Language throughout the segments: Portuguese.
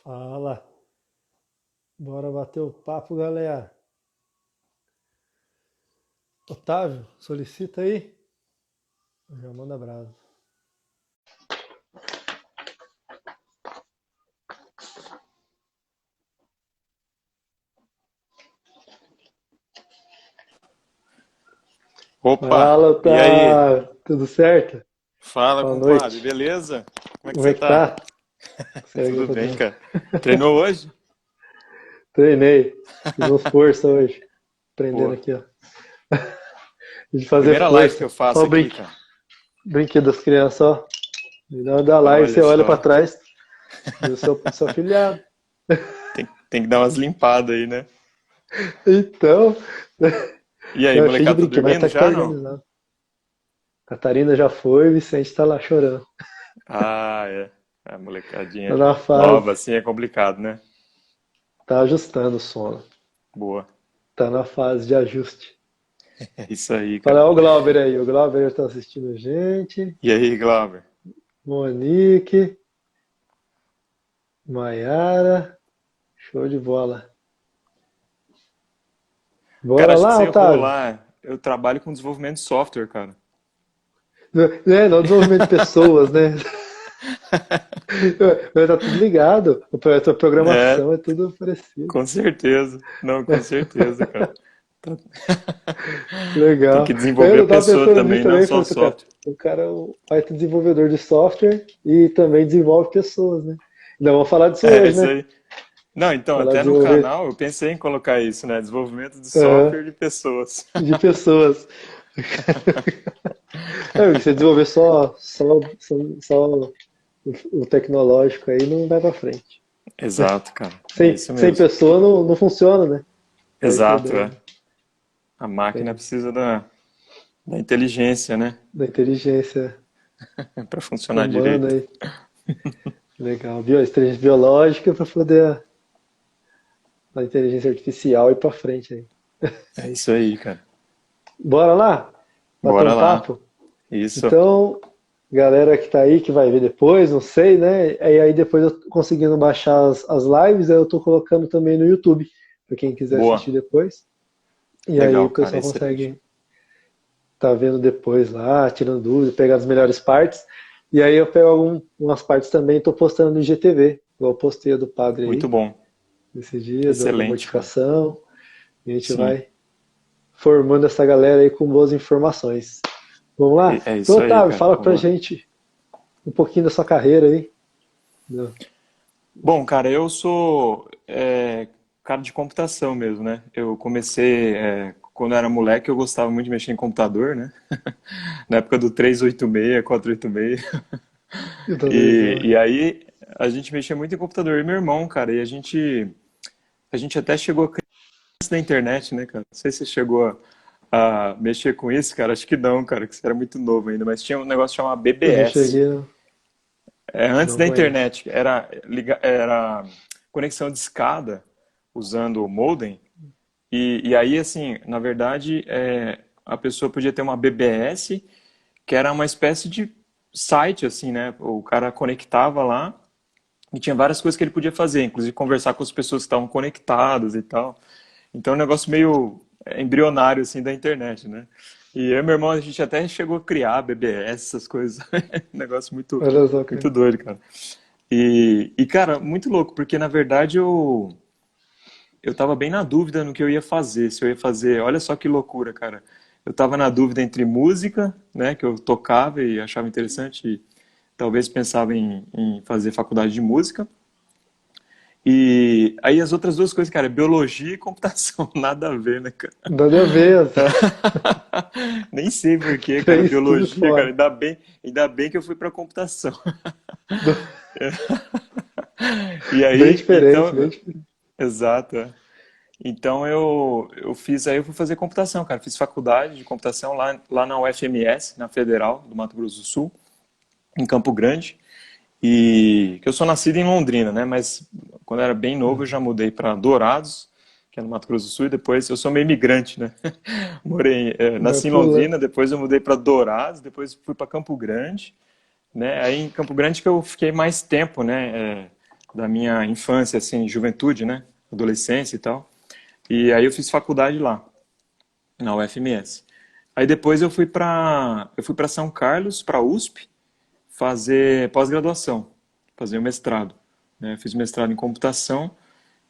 Fala, bora bater o papo, galera. Otávio, solicita aí. Já manda brasa. Opa, Fala, e aí? Otávio, tudo certo? Fala, Boa compadre, noite. beleza? Como é que Como é você que tá? tá? Segue Tudo bem, rodando. cara. Treinou hoje? Treinei, fiz uma força hoje. Aprendendo Pô, aqui, ó. De fazer primeira live que força. eu faço Ó o aqui, cara. brinquedo das crianças, ó. Na hora da live, você Olha olha pra só, trás, vê o seu afilhado. tem que dar umas limpadas aí, né? Então, E aí, não, cheio de molecada, tá brinquedo, mas dormindo até que tá já, não? organizado. Catarina já foi, Vicente tá lá chorando. Ah, é. A Tá molecadinha na nova, fase. assim, é complicado, né? Tá ajustando o sono. Boa. Tá na fase de ajuste. É isso aí, Fala, cara. ó o Glauber aí. O Glauber tá assistindo a gente. E aí, Glauber? Monique, Maiara. Show de bola. Cara, Bora acho que lá, você errou Otávio. lá. Eu trabalho com desenvolvimento de software, cara. Né, não desenvolvimento de pessoas, né? Mas tá tudo ligado. A tua É, programação é tudo parecido. com certeza. Não, com certeza, cara. Tá- Tem Legal. que desenvolver Eu a tava pessoa pensando nisso também, não também. só Falei o assim, cara, software. o cara vai ter desenvolvedor de software e também desenvolve pessoas, né? Não, vamos falar disso É, hoje, isso né? aí. Não, então, Falar de até no desenvolver. canal eu pensei em colocar isso, né? Desenvolvimento de Aham. software de pessoas. De pessoas. É, você desenvolver só o tecnológico aí não vai pra frente. Exato, cara. É Sem, isso sem mesmo. pessoa não funciona, né? É o Exato, problema. é. A máquina Tem precisa da inteligência, né? da inteligência Para funcionar humana direito. aí. Legal. Inteligência biológica para poder a inteligência artificial ir pra frente aí. É isso aí, cara. Bora lá? Bater um Bora lá. papo? Isso. Então, galera que tá aí, que vai ver depois, não sei, né? E aí depois eu tô conseguindo baixar as lives, aí eu tô colocando também no YouTube, para quem quiser assistir Boa. depois. E aí Legal, o cara. pessoal Excelente. consegue tá vendo depois lá, tirando dúvidas, pegar as melhores partes. E aí eu pego algumas partes também e tô postando no IGTV, igual eu postei a do padre Muito aí, bom. nesse dia, da Excelente, cara. mortificação. E a gente Sim. vai formando essa galera aí com boas informações. Vamos lá? É Então, isso aí, Otávio, cara. fala pra Vamos lá. gente um pouquinho da sua carreira aí. Né? Bom, cara, eu sou cara de computação mesmo, né? Eu comecei, quando eu era moleque, eu gostava muito de mexer em computador, né? Na época do 386, 486. Eu também E, usava. e aí a gente mexia muito em computador. E meu irmão, cara, e a gente até chegou a criar antes da internet, né, cara? Não sei se você chegou a mexer com isso, cara. Acho que não, cara, que você era muito novo ainda. Mas tinha um negócio chamado Eu não BBS. cheguei, Antes não da conheço. internet, era conexão de escada usando o modem. E aí, assim, na verdade, a pessoa podia ter uma BBS, que era uma espécie de site, assim, né? O cara conectava lá e tinha várias coisas que ele podia fazer, inclusive conversar com as pessoas que estavam conectadas e tal. Então, é um negócio meio embrionário, assim, da internet, né? E eu e meu irmão, a gente até chegou a criar BBS, essas coisas. Um negócio muito, Olha só, muito cara. doido, cara. Cara, muito louco, porque na verdade eu tava bem na dúvida no que eu ia fazer. Se eu ia fazer, olha só que loucura, cara. Eu tava na dúvida entre música, né, que eu tocava e achava interessante, e talvez pensava em fazer faculdade de música. E aí as outras duas coisas, cara, biologia e computação, nada a ver, né, cara? Nada a ver, Nem sei por quê, cara, três tudo biologia, cara, fora. ainda bem que eu fui pra computação. E Bem aí, diferente, bem então, diferente. exato. Então eu fui fazer computação, cara. Fiz faculdade de computação lá na UFMS, na Federal do Mato Grosso do Sul, em Campo Grande. E que eu sou nascido em Londrina, né? Mas quando eu era bem novo eu já mudei para Dourados, que é no Mato Grosso do Sul, e depois eu sou meio imigrante, né? Vai Nasci em pulando. Londrina, depois eu mudei para Dourados, depois fui para Campo Grande, né? Aí em Campo Grande que eu fiquei mais tempo, né? da minha infância, assim, juventude, né? Adolescência e tal. E aí eu fiz faculdade lá, na UFMS. Aí depois eu fui para São Carlos, para a USP, fazer pós-graduação, fazer o mestrado, né? Eu fiz mestrado em computação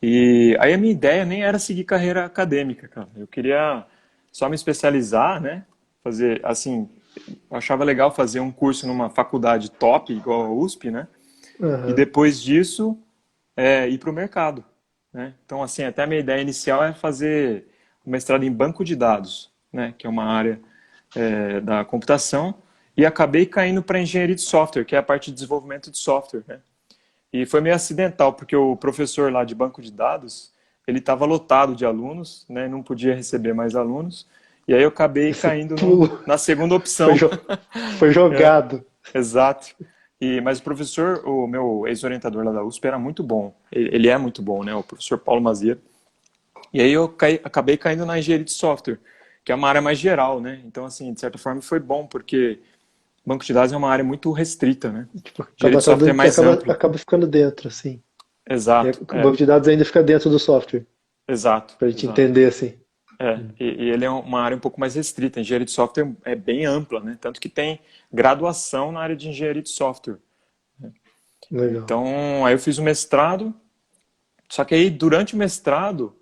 e aí a minha ideia nem era seguir carreira acadêmica, cara. Eu queria só me especializar, né? Fazer, assim, eu achava legal fazer um curso numa faculdade top, igual a USP, né? E Aham. depois disso, ir para o mercado, né? Então, assim, até a minha ideia inicial é fazer um mestrado em banco de dados, né? Que é uma área da computação, e acabei caindo para engenharia de software, que é a parte de desenvolvimento de software, né? E foi meio acidental, porque o professor lá de banco de dados, ele estava lotado de alunos, né? Não podia receber mais alunos, e aí eu acabei Esse caindo pulo na segunda foi, opção. foi jogado. Exato. Mas o professor, o meu ex-orientador lá da USP era muito bom. Ele é muito bom, né? O professor Paulo Mazia. E aí eu acabei caindo na engenharia de software, que é uma área mais geral, né? Então, assim, de certa forma foi bom, porque banco de dados é uma área muito restrita, né? Tipo, Engenharia acaba, de software é mais ampla. acaba ficando dentro, assim. E Exato, o banco de dados ainda fica dentro do software, exato, pra gente exato. entender, assim. E ele é uma área um pouco mais restrita. A engenharia de software é bem ampla, né? Tanto que tem graduação na área de engenharia de software. Legal. Então, aí eu fiz o mestrado, só que aí durante o mestrado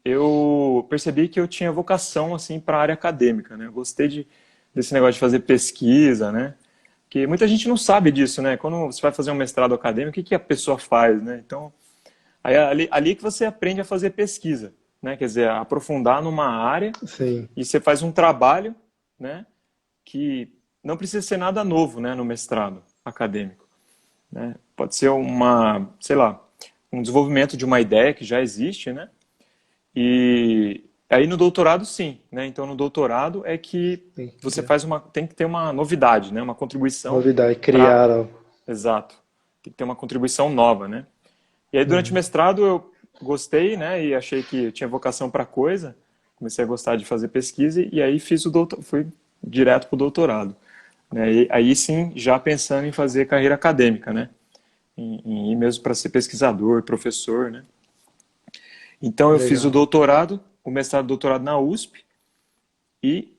eu percebi que eu tinha vocação assim para a área acadêmica, né? Eu gostei desse negócio de fazer pesquisa, né? Que muita gente não sabe disso, né? Quando você vai fazer um mestrado acadêmico, o que que a pessoa faz, né? Então, aí é ali que você aprende a fazer pesquisa, né? Quer dizer, aprofundar numa área Sim. e você faz um trabalho, né? Que não precisa ser nada novo, né? No mestrado acadêmico, né? Pode ser sei lá, um desenvolvimento de uma ideia que já existe, né? E aí no doutorado, sim, né? Então no doutorado é que Tem que você criar. tem que ter uma novidade, né? Uma contribuição Novidade, para, criar algo. exato, tem que ter uma contribuição nova, né? E aí durante o Uhum. mestrado eu gostei, né? E achei que eu tinha vocação para coisa, comecei a gostar de fazer pesquisa e aí fui direto para o doutorado, né? E aí sim, já pensando em fazer carreira acadêmica, né? Em ir mesmo para ser pesquisador, professor, né? Então eu fiz o Legal. doutorado, o mestrado e doutorado na USP e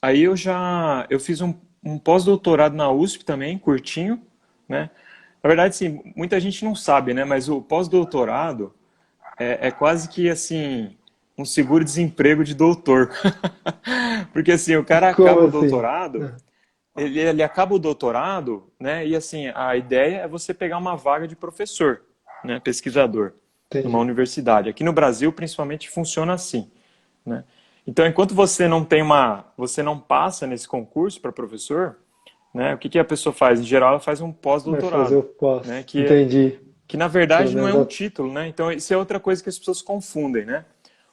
aí eu fiz um pós-doutorado na USP também, curtinho, né? Na verdade, sim, muita gente não sabe, né? Mas o pós-doutorado é quase que assim um seguro-desemprego de doutor, porque assim o cara Como acaba o assim? doutorado, ele acaba o doutorado, né? E assim a ideia é você pegar uma vaga de professor, né? Pesquisador numa Entendi. universidade. Aqui no Brasil, principalmente, funciona assim, né? Então, enquanto você não passa nesse concurso para professor, né? O que que a pessoa faz? Em geral, ela faz um Vai fazer pós-doutorado, o pós. né? Entendi. Que na Pelo verdade não é menos um título, né? Então, isso é outra coisa que as pessoas confundem, né?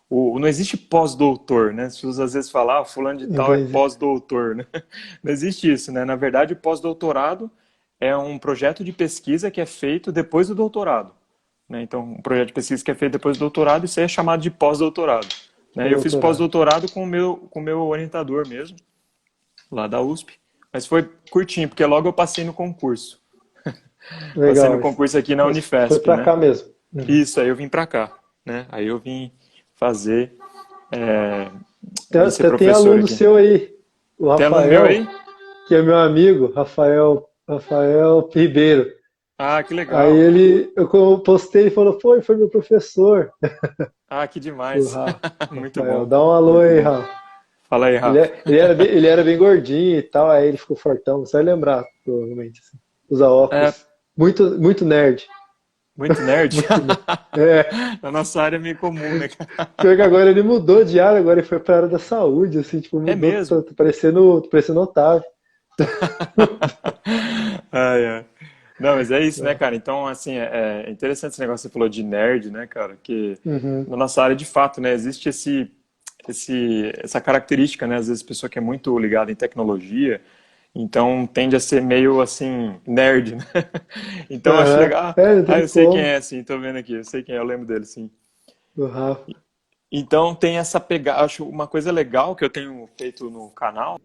Não existe pós-doutor, né? As pessoas às vezes falam, fulano de tal é entendi. pós-doutor, né? Não existe isso, né? Na verdade, o pós-doutorado é um projeto de pesquisa que é feito depois do doutorado, né? Então, um projeto de pesquisa que é feito depois do doutorado, isso aí é chamado de pós-doutorado, né? Eu fiz Doutorado. pós-doutorado com o meu orientador mesmo, lá da USP, mas foi curtinho, porque logo eu passei no concurso. Passei no Legal. concurso aqui na Mas foi Unifesp, pra né? cá mesmo. Uhum. Isso, aí eu vim pra cá, né? Aí eu vim fazer, vim ser Tem professor aluno aqui. seu aí, o Tem aluno meu aí? Rafael, que é meu amigo, Rafael Ribeiro. Ah, que Aí legal. eu postei e falou, foi meu professor, Ah, que o demais. Muito Rafael. bom, Dá um alô muito aí, bom. Rafa. Fala aí, Rafa. Ele era bem gordinho e tal, aí ele ficou fortão, você vai lembrar, provavelmente. Assim. Usa É, óculos. Muito nerd. muito nerd? Muito nerd. É. Na nossa área é meio comum, né, cara? Pior que agora ele mudou de área, agora ele foi pra área da saúde, assim, tipo, É mudou, mesmo? tá parecendo Otávio. Ai, ai. Não, mas é isso, né, cara? Então, assim, é interessante esse negócio que você falou de nerd, né, cara? Que Uhum. na nossa área, de fato, né, existe essa característica, né? Às vezes, pessoa que é muito ligada em tecnologia, então tende a ser meio, assim, nerd, né? Então, eu acho Aham. legal. É, não tem Eu sei quem como. é, assim, tô vendo aqui, eu sei quem é, eu lembro dele, sim. O Rafa. Então, tem essa pegada. Acho uma coisa legal que eu tenho feito no canal.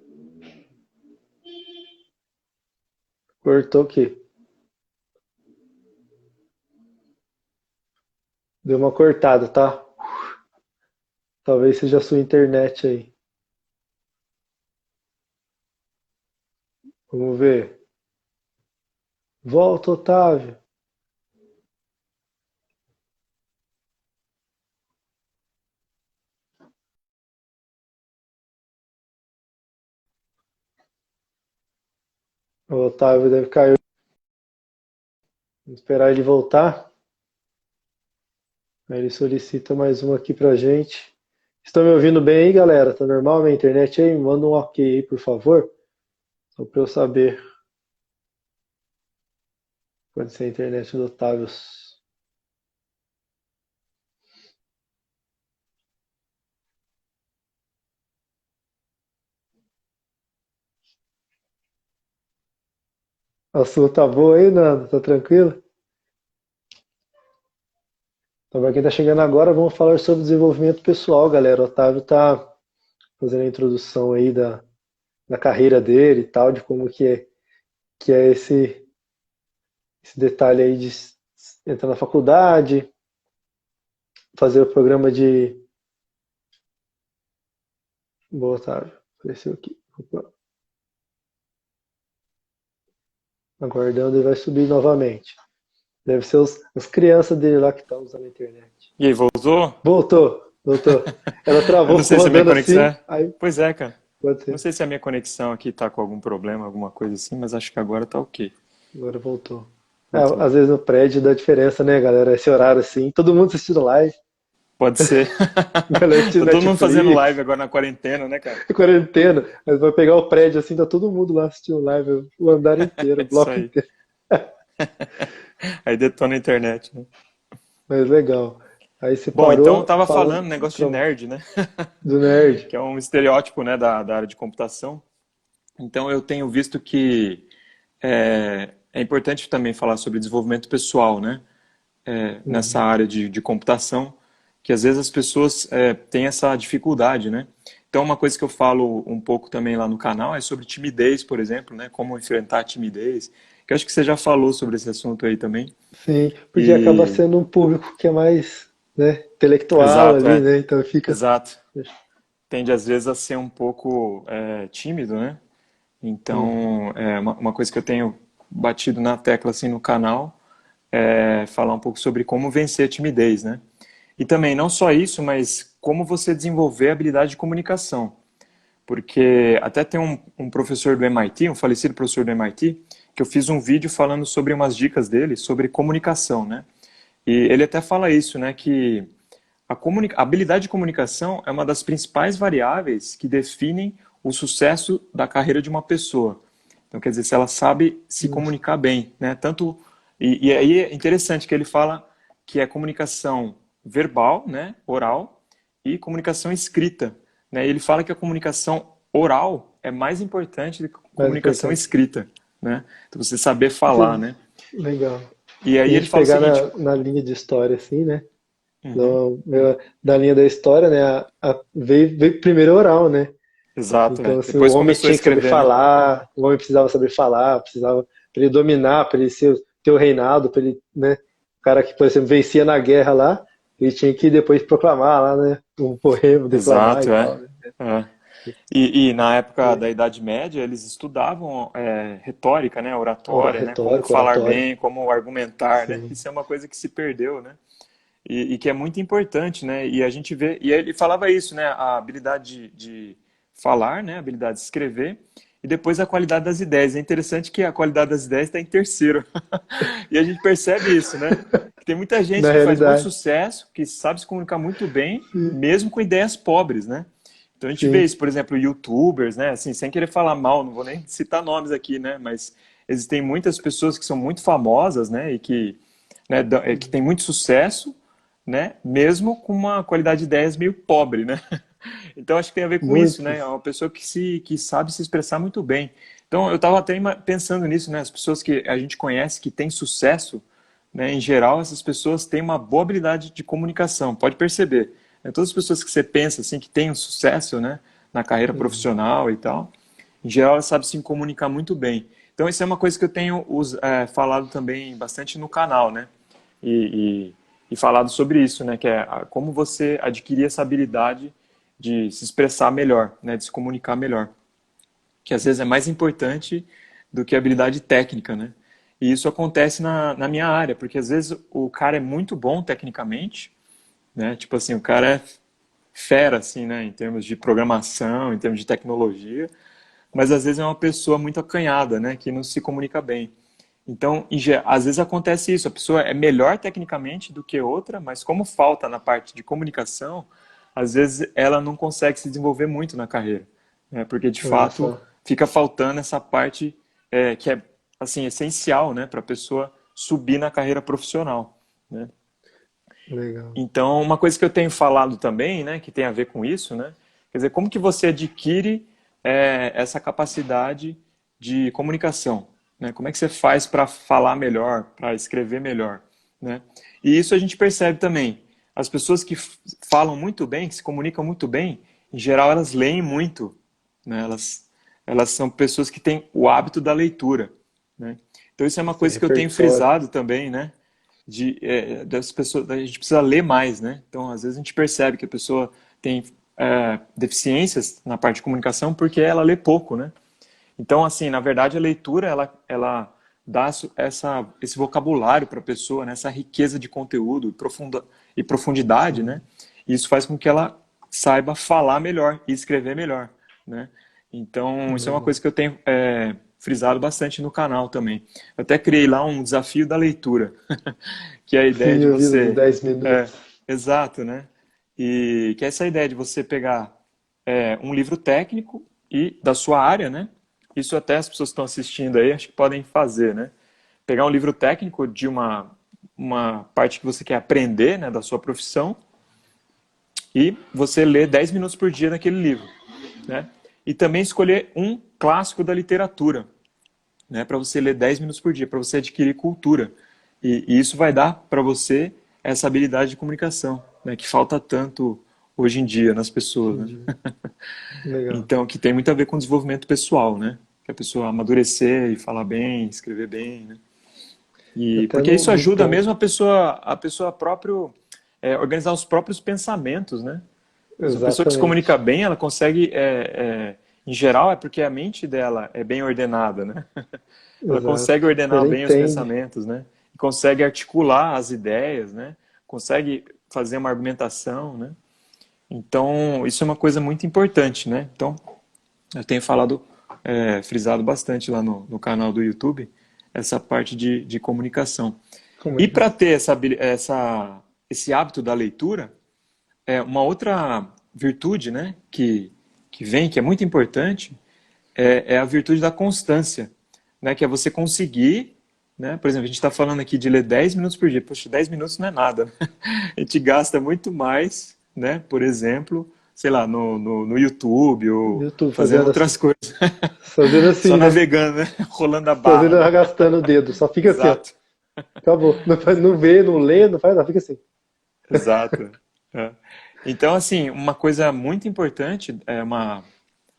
Cortou o quê? Deu uma cortada, tá? Talvez seja a sua internet aí. Vamos ver. Volta, Otávio. O Otávio deve cair. Vamos esperar ele voltar. Aí ele solicita mais uma aqui pra gente. Estão me ouvindo bem aí, galera? Tá normal a minha internet aí? Manda um ok aí, por favor. Só pra eu saber. Pode ser a internet do Otávio. A sua tá boa aí, Nando? Tá tranquilo? Então, para quem tá chegando agora, vamos falar sobre desenvolvimento pessoal, galera. O Otávio tá fazendo a introdução aí da carreira dele e tal, de como que é esse detalhe aí de entrar na faculdade, fazer o programa de. Boa, Otávio. Apareceu aqui. Opa. Aguardando e vai subir novamente. Deve ser as crianças dele lá que estão usando a internet. E aí, voltou? Voltou, voltou. Ela Eu travou, não ficou sei se a minha rodando conexão. assim, aí Pois é, cara. pode Não ser. sei se a minha conexão aqui tá com algum problema, alguma coisa assim, mas acho que agora tá ok. Agora voltou. É, Voltou. às vezes no prédio dá diferença, né, galera? Esse horário assim, todo mundo assistindo live, Pode ser. galera assistindo Tá todo mundo fazendo live Netflix, agora na quarentena, né, cara? quarentena. Mas vai pegar o prédio assim, tá todo mundo lá assistindo live, o andar inteiro, É o isso bloco aí. inteiro. Aí detona a internet, né? Mas legal. Aí você Bom, então eu parou tava falando falando negócio de nerd, né? do nerd. Que é um estereótipo, né, da área de computação. Então eu tenho visto que é importante também falar sobre desenvolvimento pessoal, né? Nessa Uhum. área de computação, que às vezes as pessoas têm essa dificuldade, né? Então, uma coisa que eu falo um pouco também lá no canal é sobre timidez, por exemplo, né? Como enfrentar a timidez, que eu acho que você já falou sobre esse assunto aí também. Sim, porque acaba E, sendo um público que é mais, né, intelectual exato, ali, né? Então fica. exato. Tende às vezes a ser um pouco tímido, né? Uhum. Então, é uma coisa que eu tenho batido na tecla assim no canal é falar um pouco sobre como vencer a timidez, né? E também, não só isso, mas como você desenvolver a habilidade de comunicação. Porque até tem um professor do MIT, um falecido professor do MIT, que eu fiz um vídeo falando sobre umas dicas dele sobre comunicação, né? E ele até fala isso, né? Que a habilidade de comunicação é uma das principais variáveis que definem o sucesso da carreira de uma pessoa. Então, quer dizer, se ela sabe se Nossa, comunicar bem, né? Tanto e aí é interessante que ele fala que é comunicação verbal, né, oral, e comunicação escrita, né? Ele fala que a comunicação oral é mais importante do que a mais comunicação importante. escrita, né? Então, você saber falar, Você- né? Legal. E Se aí a ele gente fala o pegar seguinte, na linha de história, assim, né? uhum, No, da linha da história, né? Veio primeiro oral, né? exato, Então, assim, o depois homem começou a tinha que saber escrever, né? falar, o homem precisava saber falar, precisava para ele dominar, para ele ter o reinado, para ele, né? O cara que, por exemplo, vencia na guerra lá, ele tinha que depois proclamar lá, né? Um poema, declamar e Exato, tal, né? é. E na época da Idade Média, eles estudavam retórica, né, oratória, né, como Retórica, falar oratória. bem, como argumentar, né? Sim. Isso é uma coisa que se perdeu, né? E que é muito importante, né? E a gente vê, e ele falava isso, né? A habilidade de falar, né? A habilidade de escrever e depois a qualidade das ideias. É interessante que a qualidade das ideias está em terceiro. E a gente percebe isso, né? Que tem muita gente Na que faz muito realidade, sucesso, que sabe se comunicar muito bem, sim. mesmo com ideias pobres, né? Então a gente vê Sim. isso, por exemplo, YouTubers, né? Assim, sem querer falar mal, não vou nem citar nomes aqui, né? Mas existem muitas pessoas que são muito famosas, né? E que, né, que têm muito sucesso, né? Mesmo com uma qualidade de ideias meio pobre, né? Então acho que tem a ver com isso, né? É Muitos. uma pessoa que sabe se expressar muito bem. Então eu estava até pensando nisso, né? As pessoas que a gente conhece que têm sucesso, né? Em geral, essas pessoas têm uma boa habilidade de comunicação. Pode perceber, né? Todas as pessoas que você pensa assim que têm um sucesso, né? Na carreira Uhum. profissional e tal, em geral, elas sabem se comunicar muito bem. Então isso é uma coisa que eu tenho falado também bastante no canal, né? E, e falado sobre isso, né? Que é como você adquirir essa habilidade de se expressar melhor, né? De se comunicar melhor. Que às vezes é mais importante do que a habilidade técnica, né? E isso acontece na minha área, porque às vezes o cara é muito bom tecnicamente, né? Tipo assim, o cara é fera, assim, né? Em termos de programação, em termos de tecnologia, mas às vezes é uma pessoa muito acanhada, né? Que não se comunica bem. Então, às vezes acontece isso, a pessoa é melhor tecnicamente do que outra, mas como falta na parte de comunicação, às vezes ela não consegue se desenvolver muito na carreira, né? Porque de Olha fato só. fica faltando essa parte que é assim essencial, né, para a pessoa subir na carreira profissional, né? Legal. Então, uma coisa que eu tenho falado também, né, que tem a ver com isso, né, quer dizer, como que você adquire essa capacidade de comunicação, né? Como é que você faz para falar melhor, para escrever melhor, né? E isso a gente percebe também. As pessoas que falam muito bem, que se comunicam muito bem, em geral elas leem muito, né? Elas são pessoas que têm o hábito da leitura, né? Então isso é uma Esse coisa que eu tenho repertório. frisado também, né? Das pessoas, a gente precisa ler mais, né? Então, às vezes a gente percebe que a pessoa tem deficiências na parte de comunicação porque ela lê pouco, né? Então, assim, na verdade, a leitura ela dá esse vocabulário para a pessoa, né? Essa riqueza de conteúdo e profundidade, né? Sim. E isso faz com que ela saiba falar melhor e escrever melhor, né? Então, isso é uma Legal. coisa que eu tenho frisado bastante no canal também. Eu até criei lá um desafio da leitura, que é a ideia Sim, de eu vi os você. 10 É, minutos. exato, né? E que é essa ideia de você pegar um livro técnico e da sua área, né? Isso até as pessoas que estão assistindo aí acho que podem fazer, né? Pegar um livro técnico de uma parte que você quer aprender, né, da sua profissão, e você lê 10 minutos por dia naquele livro, né? E também escolher um clássico da literatura, né, para você ler 10 minutos por dia, para você adquirir cultura. E isso vai dar para você essa habilidade de comunicação, né, que falta tanto hoje em dia nas pessoas, né? Entendi. Legal. Então, que tem muito a ver com desenvolvimento pessoal, né? Que a pessoa amadurecer e falar bem, escrever bem, né? E Até porque isso no ajuda ponto. mesmo a pessoa próprio organizar os próprios pensamentos, né? Se a pessoa que se comunica Exatamente. bem, ela consegue, em geral, é porque a mente dela é bem ordenada, né? Ela consegue Exato. ordenar Ela bem os entende. pensamentos, né? Consegue articular as ideias, né? Consegue fazer uma argumentação, né? Então, isso é uma coisa muito importante, né? Então, eu tenho falado, frisado bastante lá no canal do YouTube, essa parte de comunicação. E para Comunicação. ter esse hábito da leitura, uma outra virtude, né, que vem, que é muito importante, é a virtude da constância, né, que é você conseguir, né, por exemplo, a gente está falando aqui de ler 10 minutos por dia, poxa, 10 minutos não é nada, né? A gente gasta muito mais, né, por exemplo, sei lá, no YouTube ou YouTube fazendo fazendo assim. outras coisas, Fazendo só assim, né? navegando, né, rolando a barra, Fazendo né, arrastando o dedo. Só fica assim, ó. exato, Acabou. Não, não vê, não lê, não faz nada. Fica assim. exato. É. Então, assim, uma coisa muito importante,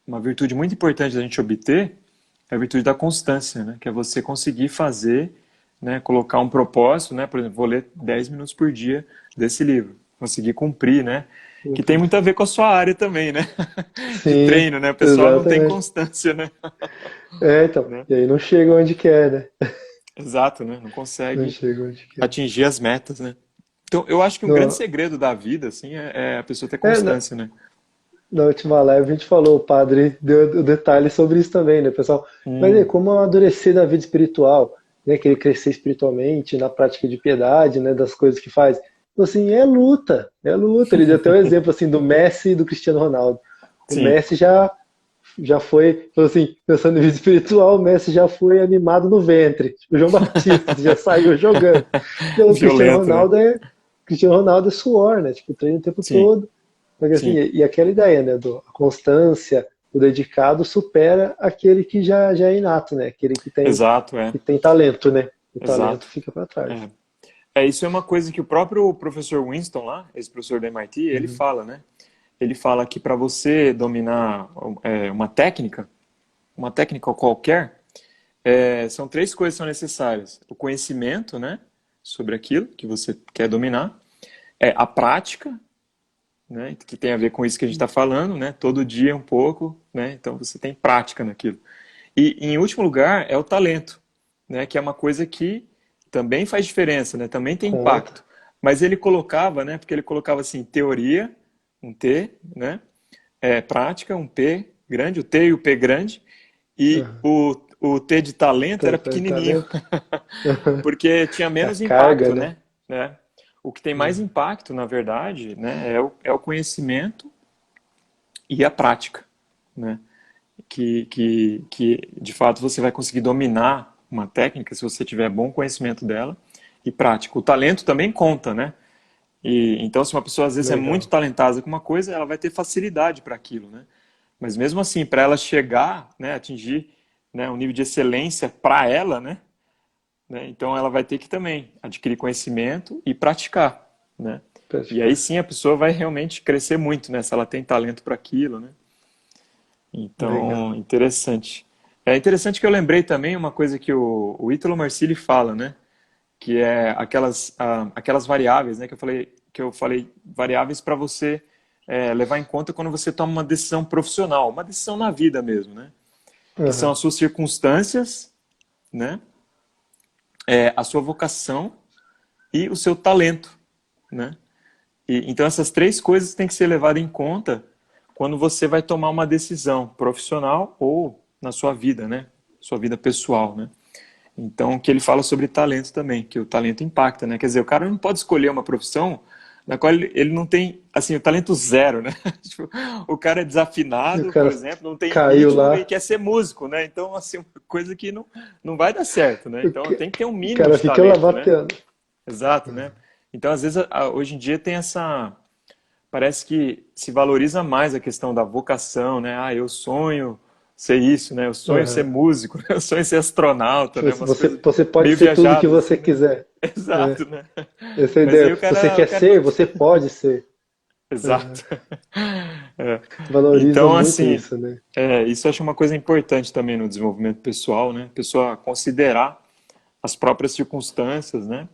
uma virtude muito importante da gente obter é a virtude da constância, né? Que é você conseguir fazer, né? Colocar um propósito, né? Por exemplo, vou ler 10 minutos por dia desse livro. Conseguir cumprir, né? Que tem muito a ver com a sua área também, né? De Sim, treino, né? O pessoal não tem exatamente. constância, né? É, então. Né? E aí não chega onde quer, né? Exato, né? Não Não consegue chega onde quer. atingir as metas, né? Então, eu acho que um grande No, segredo da vida, assim, é a pessoa ter é, constância, né? na última live a gente falou, o padre deu o detalhe sobre isso também, né, pessoal? Mas é Hum, como amadurecer na vida espiritual, né? Querer crescer espiritualmente, na prática de piedade, né? Das coisas que faz. Então, assim, é luta, é luta. Ele deu até um exemplo assim do Messi e do Cristiano Ronaldo. O sim, Messi já foi, falou assim, pensando em vida espiritual, o Messi já foi animado no ventre, tipo o João Batista, já saiu jogando. Já o violento, né? Cristiano Ronaldo é suor, né? Tipo, treina o tempo Sim, todo. Porque, assim, sim. e aquela ideia, né, a constância, o dedicado supera aquele que já é inato, né? Aquele Exato, que tem talento, né? O talento exato. fica para trás. É. Isso é uma coisa que o próprio professor Winston lá, esse professor da MIT, ele Uhum. fala, né? Ele fala que para você dominar uma técnica qualquer, são três coisas que são necessárias. O conhecimento, né? Sobre aquilo que você quer dominar. é a prática, né, que tem a ver com isso que a gente está falando, né, todo dia um pouco, né, então você tem prática naquilo. E, em último lugar, é o talento, né, que é uma coisa que também faz diferença, né, também tem Conta. impacto. Mas ele colocava, né, porque ele colocava assim, teoria, um T, né, prática, um P grande, o T e o P grande, e Aham. o T de talento era Tanto pequenininho, talento. porque tinha A menos carga, impacto, né? né? O que tem mais Uhum. impacto, na verdade, né, é o conhecimento e a prática, né? Que de fato você vai conseguir dominar uma técnica se você tiver bom conhecimento dela e prática. O talento também conta, né? E então, se uma pessoa às vezes é muito Legal. talentosa com uma coisa, ela vai ter facilidade para aquilo, né? Mas mesmo assim, para ela chegar, né, atingir, né, um nível de excelência para ela, né, então ela vai ter que também adquirir conhecimento e praticar, né? E aí Praticar. sim a pessoa vai realmente crescer muito, né, se ela tem talento para aquilo, né? Então, Legal. interessante. É interessante que eu lembrei também uma coisa que o Ítalo Marcilli fala, né? Que é aquelas variáveis, né? Que eu falei variáveis para você levar em conta quando você toma uma decisão profissional, uma decisão na vida mesmo, né? Que são Aham. as suas circunstâncias, né? A sua vocação e o seu talento, né? Então essas três coisas têm que ser levadas em conta quando você vai tomar uma decisão profissional ou na sua vida, né? Sua vida pessoal, né? Então, que ele fala sobre talento também, que o talento impacta, né? Quer dizer, o cara não pode escolher uma profissão na qual ele não tem, assim, o talento zero, né? Tipo, o cara é E o desafinado, por cara exemplo, não tem caiu ritmo e lá. quer ser músico, né? Então, assim, uma coisa que não vai dar certo, né? O, Então, ca- tem que ter um o mínimo cara de fica lá talento, né? batendo. Exato, né? Então, às vezes, hoje em dia tem essa parece que se valoriza mais a questão da vocação, né? Ah, eu sonho ser isso, né? Eu sonho ser Aham. músico, né? Eu sonho ser astronauta, né? Umas Você, coisas você pode meio ser tudo que viajadas, assim, você né? quiser. É. Exato, né? Essa é a Mas aí ideia. o Se você cara, o quer cara ser, não... você pode ser. Aham. Exato. É. Valoriza Então, muito assim, isso, né? isso eu acho uma coisa importante também no desenvolvimento pessoal, né? A pessoa considerar as próprias circunstâncias, né?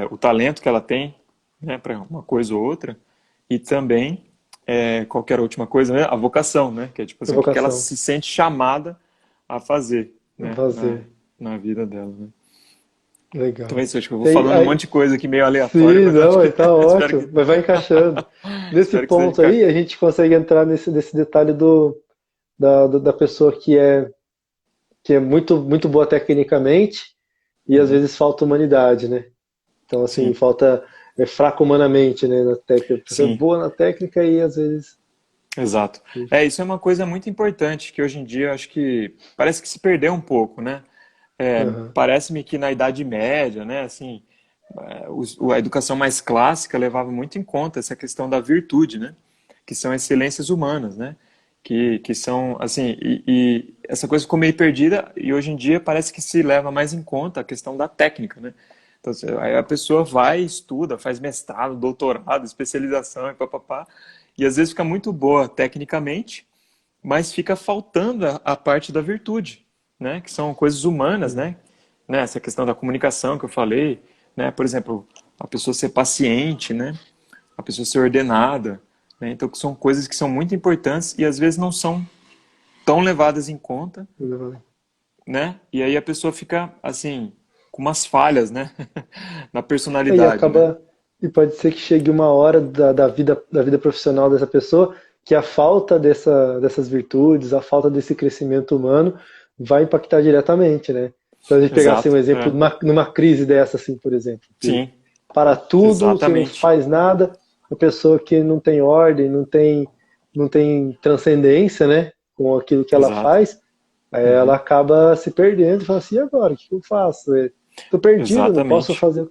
O talento que ela tem, né, para uma coisa ou outra, e também qualquer última coisa, né, a vocação, né, que é tipo assim, o que que ela Vocação. se sente chamada a fazer, né, na, Fazer. na vida dela, né. Então é Legal. isso, acho que eu vou E aí, falando um monte de coisa aqui meio aleatória, sim, mas acho não, aí que tá espero ótimo. que Mas vai encaixando. Nesse espero que seja ponto aí, a gente consegue entrar nesse detalhe da pessoa que é muito boa tecnicamente e às Uhum. vezes falta humanidade, né? Então, assim, Sim, falta, é fraco humanamente, né, na técnica. A pessoa é sim. boa na técnica e às vezes. Exato. Isso é uma coisa muito importante que hoje em dia eu acho que parece que se perdeu um pouco, né? Aham, Parece-me que na Idade Média, né, assim, a educação mais clássica levava muito em conta essa questão da virtude, né? Que são excelências humanas, né? Que são, assim, e essa coisa ficou meio perdida e hoje em dia parece que se leva mais em conta a questão da técnica, né? Então, aí a pessoa vai, estuda, faz mestrado, doutorado, especialização e papapá, e às vezes fica muito boa tecnicamente, mas fica faltando a parte da virtude, né? Que são coisas humanas, sim. né? Essa questão da comunicação que eu falei, né? Por exemplo, a pessoa ser paciente, né? A pessoa ser ordenada, né? Então, que são coisas que são muito importantes e às vezes não são tão levadas em conta, né? E aí a pessoa fica, assim, com umas falhas, né? Na Aí personalidade, né? acaba. E pode ser que chegue uma hora da vida profissional dessa pessoa que a falta dessas virtudes, a falta desse crescimento humano vai impactar diretamente, né? Então a gente pegar assim, um Exato, exemplo numa crise dessa, assim, por exemplo, que sim, para tudo, você não exatamente, faz nada, a pessoa que não tem ordem, não tem transcendência, né, com aquilo que ela exato, faz, ela uhum. acaba se perdendo e fala assim, e agora, o que eu faço? Estou perdido, não posso Exatamente. fazer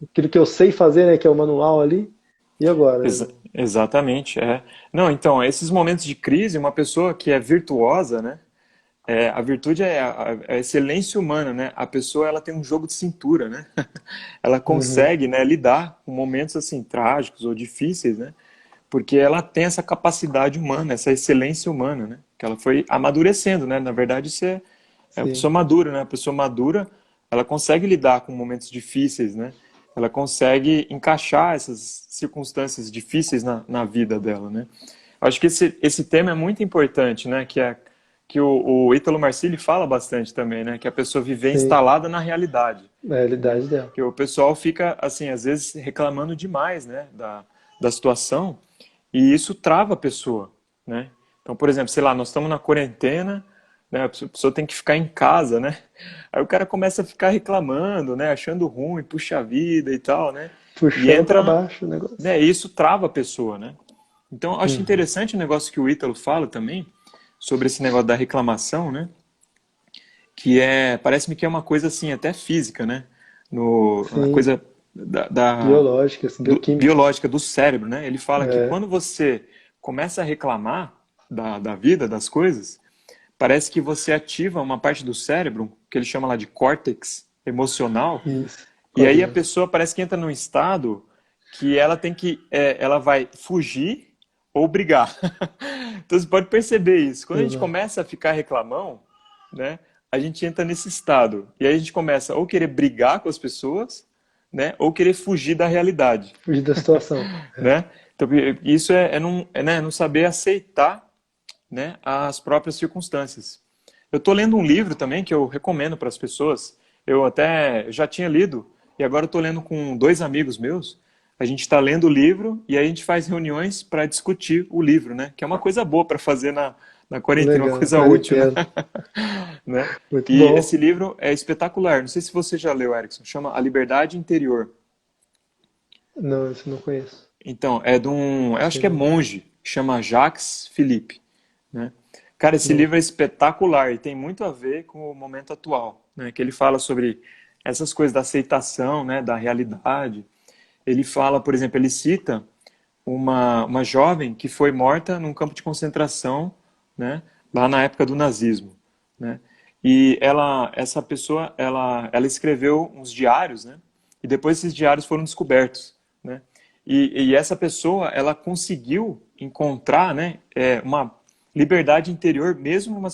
aquilo que eu sei fazer, né, que é o manual ali, e agora? Exatamente, é. Não, então, esses momentos de crise, uma pessoa que é virtuosa, né? A virtude é a excelência humana, né? A pessoa, ela tem um jogo de cintura, né? Ela Uhum, consegue, né, lidar com momentos, assim, trágicos ou difíceis, né? Porque ela tem essa capacidade humana, essa excelência humana, né? Que ela foi amadurecendo, né? Na verdade, isso é a sim, pessoa madura, né? A pessoa madura, ela consegue lidar com momentos difíceis, né? ela consegue encaixar essas circunstâncias difíceis na vida dela, né? Acho que esse tema é muito importante, né? Que o Ítalo Marcilli fala bastante também, né? Que a pessoa viver Sim, instalada na realidade, na né? realidade dela. Que o pessoal fica, assim, às vezes reclamando demais, né? Da situação e isso trava a pessoa, né? Então, por exemplo, sei lá, nós estamos na quarentena, né? A pessoa tem que ficar em casa, né? Aí o cara começa a ficar reclamando, né? Achando ruim, puxa vida e tal, né? E Puxando entra, para baixo o negócio. né? E isso trava a pessoa, né? Então, eu acho Uhum. interessante o negócio que o Ítalo fala também, sobre esse negócio da reclamação, né? Que parece-me que é uma coisa assim, até física, né? A Sim, coisa biológicas, bioquímicas. biológica do cérebro, né? Ele fala que É, quando você começa a reclamar da vida, das coisas, parece que você ativa uma parte do cérebro, que ele chama lá de córtex emocional, isso, e aí a correto. pessoa parece que entra num estado que ela tem ela vai fugir ou brigar. Então você pode perceber isso. Quando a gente Exato. começa a ficar reclamão, né, a gente entra nesse estado. E aí a gente começa ou querer brigar com as pessoas, né, ou querer fugir da realidade, Fugir da situação. É. né? Então isso né, não saber aceitar, né, as próprias circunstâncias. Eu estou lendo um livro também que eu recomendo para as pessoas. Eu até já tinha lido e agora estou lendo com dois amigos meus. A gente está lendo o livro e aí a gente faz reuniões para discutir o livro, né? Que é uma coisa boa para fazer na quarentena, uma Legal, na coisa útil, né? quarentena. Né? Muito E esse bom. livro é espetacular. Não sei se você já leu, Erickson. Chama A Liberdade Interior. Não, isso eu não conheço. Então, é de um, eu acho que é Interior. monge, chama Jacques Philippe, né? Cara, esse Não. livro é espetacular e tem muito a ver com o momento atual, né? Que ele fala sobre essas coisas da aceitação, né? Da realidade. Ele fala, por exemplo, ele cita uma jovem que foi morta num campo de concentração, né? Lá na época do nazismo, né? E essa pessoa, ela escreveu uns diários, né? E depois esses diários foram descobertos, né? E essa pessoa, ela conseguiu encontrar, né, uma liberdade interior, mesmo numa